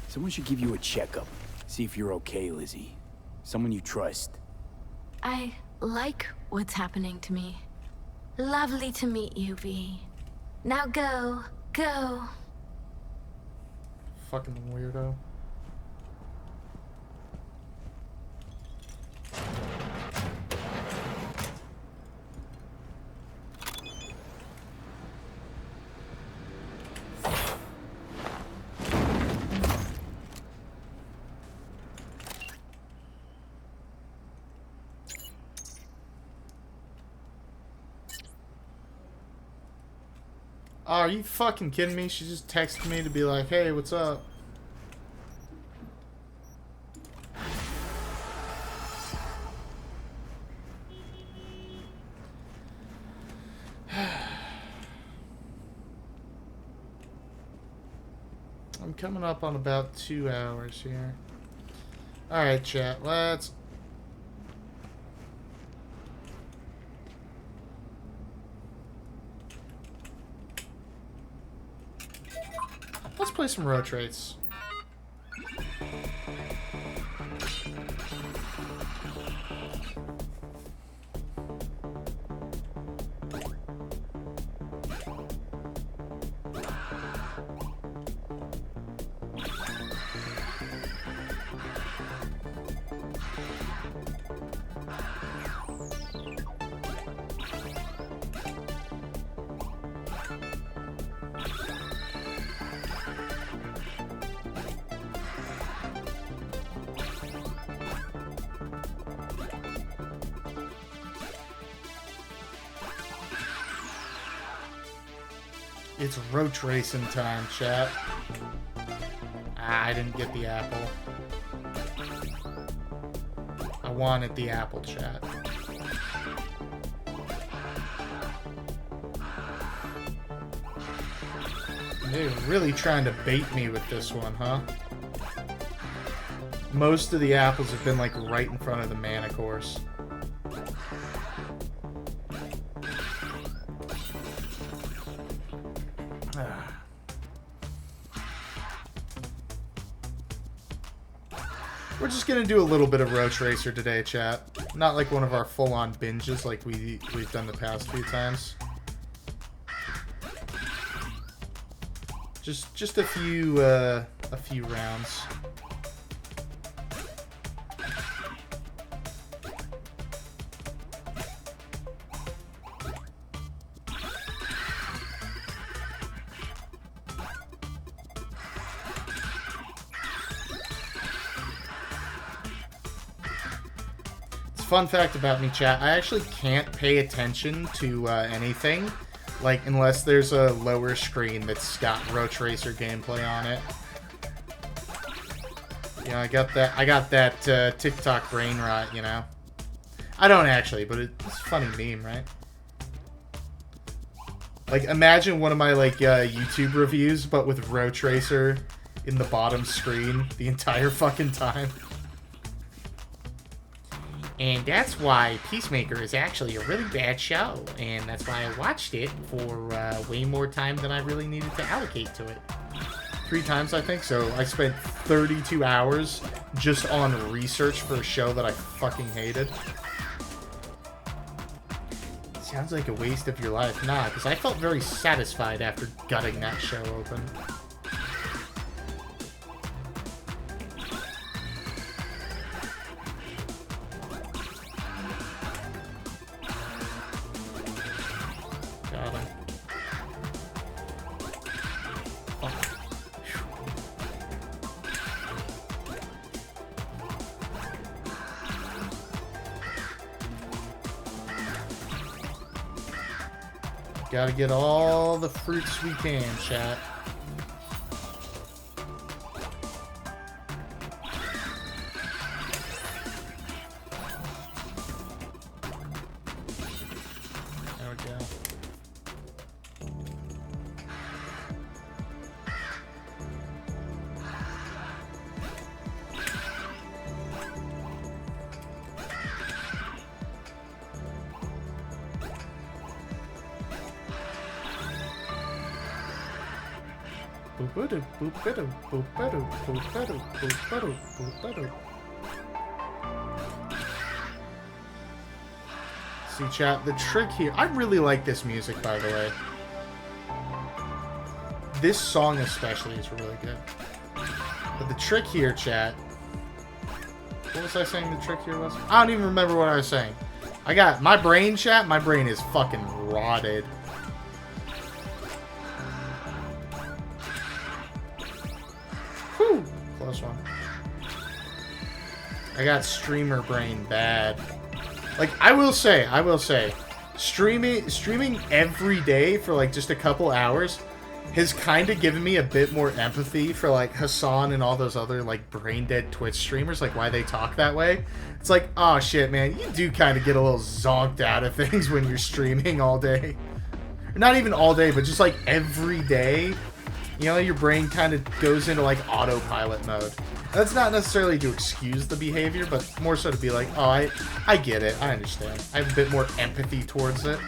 Someone should give you a checkup. See if you're okay, Lizzie. Someone you trust. I like what's happening to me. Lovely to meet you, V. Now go. Go. Fucking weirdo. Oh, are you fucking kidding me? She just texted me to be like, hey, what's up? I'm coming up on about 2 hours here. Alright, chat, let's... Let's play some road traits. It's roach racing time, chat. Ah, I didn't get the apple. I wanted the apple, chat. They're really trying to bait me with this one, huh? Most of the apples have been like right in front of the mana course. We're just gonna do a little bit of Road Tracer today, chat. Not like one of our full-on binges like we've done the past few times. Just a few rounds. Fun fact about me, chat, I actually can't pay attention to anything, like, unless there's a lower screen that's got Road Tracer gameplay on it. You know, I got that TikTok brain rot, you know. I don't actually, but it's a funny meme, right? Like, imagine one of my, like, YouTube reviews, but with Road Tracer in the bottom screen the entire fucking time. And that's why Peacemaker is actually a really bad show. And that's why I watched it for way more time than I really needed to allocate to it. 3 times, I think. So I spent 32 hours just on research for a show that I fucking hated. Sounds like a waste of your life. Nah, because I felt very satisfied after gutting that show open. Gotta get all the fruits we can, chat. There we go. See, chat, the trick here... I really like this music, by the way. This song especially is really good. But the trick here, chat... What was I saying the trick here was? I don't even remember what I was saying. I got... My brain, chat, my brain is fucking rotted. Whew! Close one. I got streamer brain bad. Like, I will say, streaming every day for, like, just a couple hours has kind of given me a bit more empathy for, like, Hassan and all those other, like, brain-dead Twitch streamers, like, why they talk that way. It's like, oh, shit, man, you do kind of get a little zonked out of things when you're streaming all day. Not even all day, but just, like, every day. You know, your brain kind of goes into, like, autopilot mode. That's not necessarily to excuse the behavior, but more so to be like, oh, I get it. I understand. I have a bit more empathy towards it.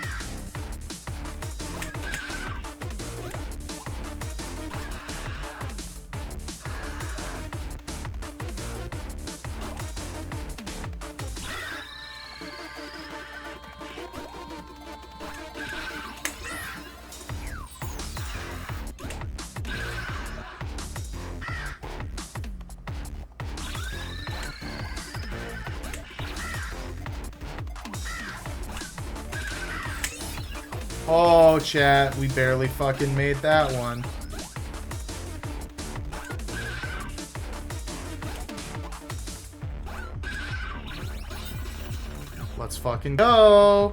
Oh, chat, we barely fucking made that one. Let's fucking go.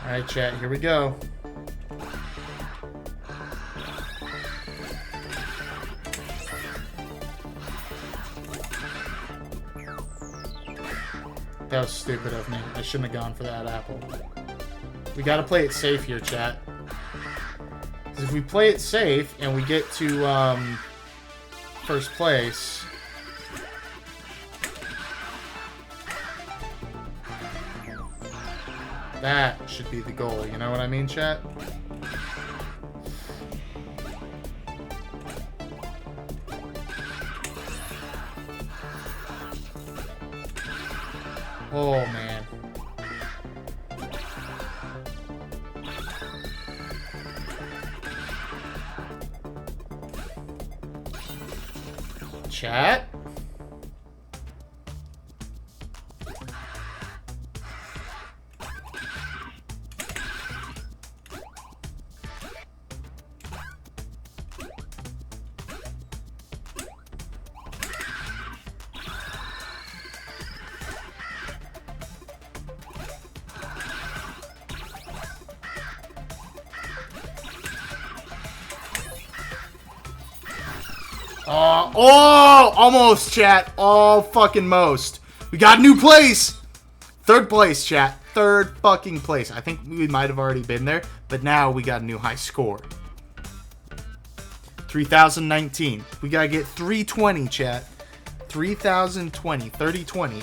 Alright, chat, here we go. That was stupid of me. I shouldn't have gone for that apple. We gotta play it safe here, chat. Because if we play it safe and we get to first place... That should be the goal, you know what I mean, chat? Oh, man. Chat? Oh, almost, chat. All fucking most. We got a new place. Third place, chat. Third fucking place. I think we might have already been there, but now we got a new high score. 3019. We gotta get 320, chat. 3020. 3020.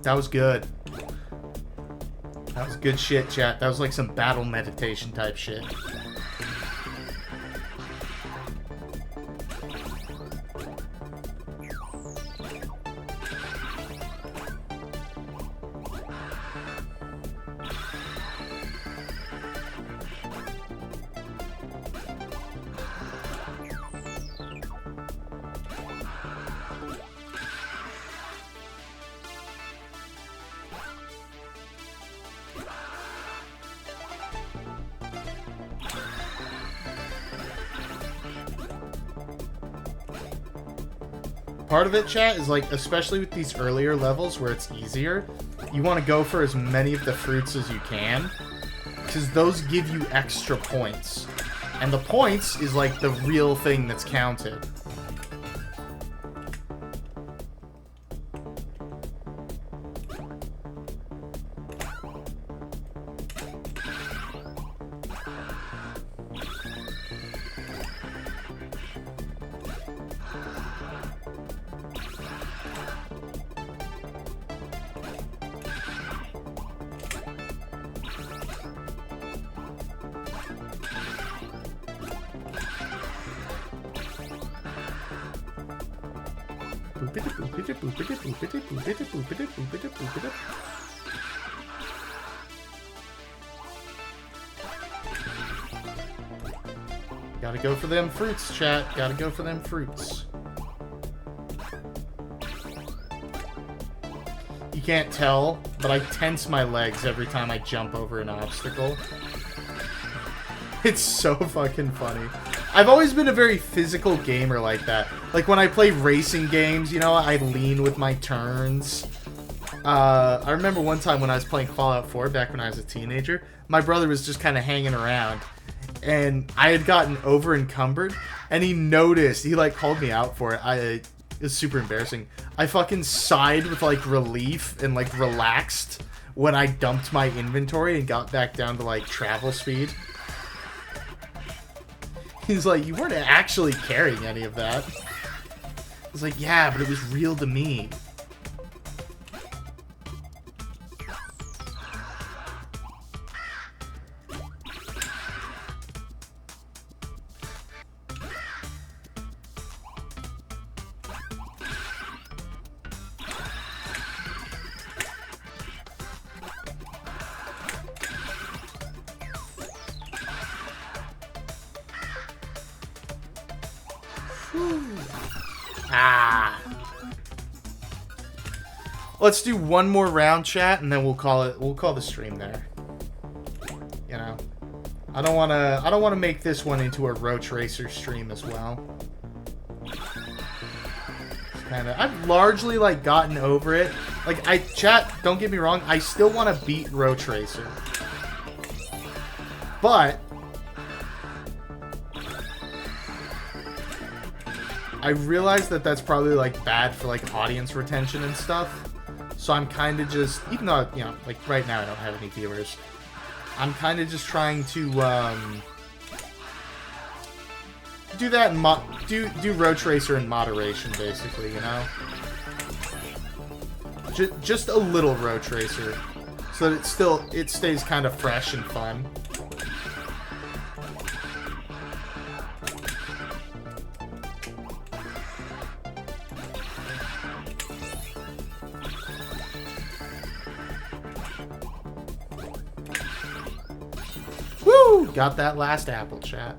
That was good. That was good shit, chat. That was like some battle meditation type shit. Part of it, chat, is like, especially with these earlier levels where it's easier, you want to go for as many of the fruits as you can, because those give you extra points. And the points is like the real thing that's counted. Gotta go for them fruits, chat. Gotta go for them fruits. You can't tell, but I tense my legs every time I jump over an obstacle. It's so fucking funny. I've always been a very physical gamer like that. Like when I play racing games, you know, I lean with my turns. I remember one time when I was playing Fallout 4 back when I was a teenager, my brother was just kind of hanging around. And I had gotten over encumbered, and he noticed. He like called me out for it. It was super embarrassing. I fucking sighed with like relief and like relaxed when I dumped my inventory and got back down to like travel speed. He's like, you weren't actually carrying any of that. I was like, yeah, but it was real to me. Let's do one more round, chat, and then we'll call the stream there. You know, I don't wanna make this one into a Roach Racer stream as well. I've largely like gotten over it. Like chat, don't get me wrong, I still want to beat Roach Racer, but I realize that that's probably like bad for like audience retention and stuff. So I'm kind of just, even though, you know, like right now I don't have any viewers, I'm kind of just trying to do that and do Roach Racer in moderation, basically, you know. just a little road tracer, so that it stays kind of fresh and fun. Woo! Got that last apple, chat.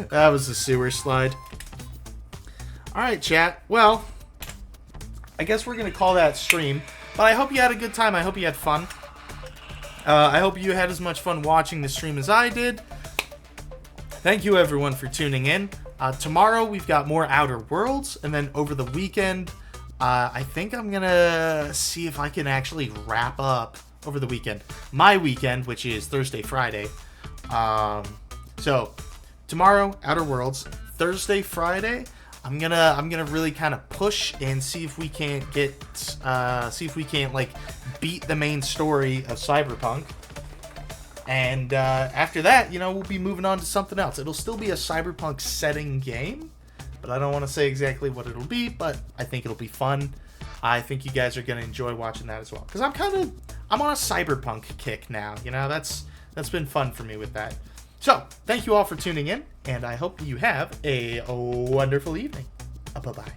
That was a sewer slide. Alright, chat. Well, I guess we're going to call that stream. But I hope you had a good time. I hope you had fun. I hope you had as much fun watching the stream as I did. Thank you, everyone, for tuning in. Tomorrow, we've got more Outer Worlds. And then over the weekend, I think I'm going to see if I can actually wrap up over the weekend. My weekend, which is Thursday, Friday. So, tomorrow, Outer Worlds. Thursday, Friday, I'm gonna really kind of push and see if we can't like beat the main story of Cyberpunk. And after that, you know, we'll be moving on to something else. It'll still be a Cyberpunk setting game, but I don't want to say exactly what it'll be, but I think it'll be fun. I think you guys are going to enjoy watching that as well. Because I'm on a Cyberpunk kick now. You know, that's been fun for me with that. So, thank you all for tuning in, and I hope you have a wonderful evening. Bye-bye.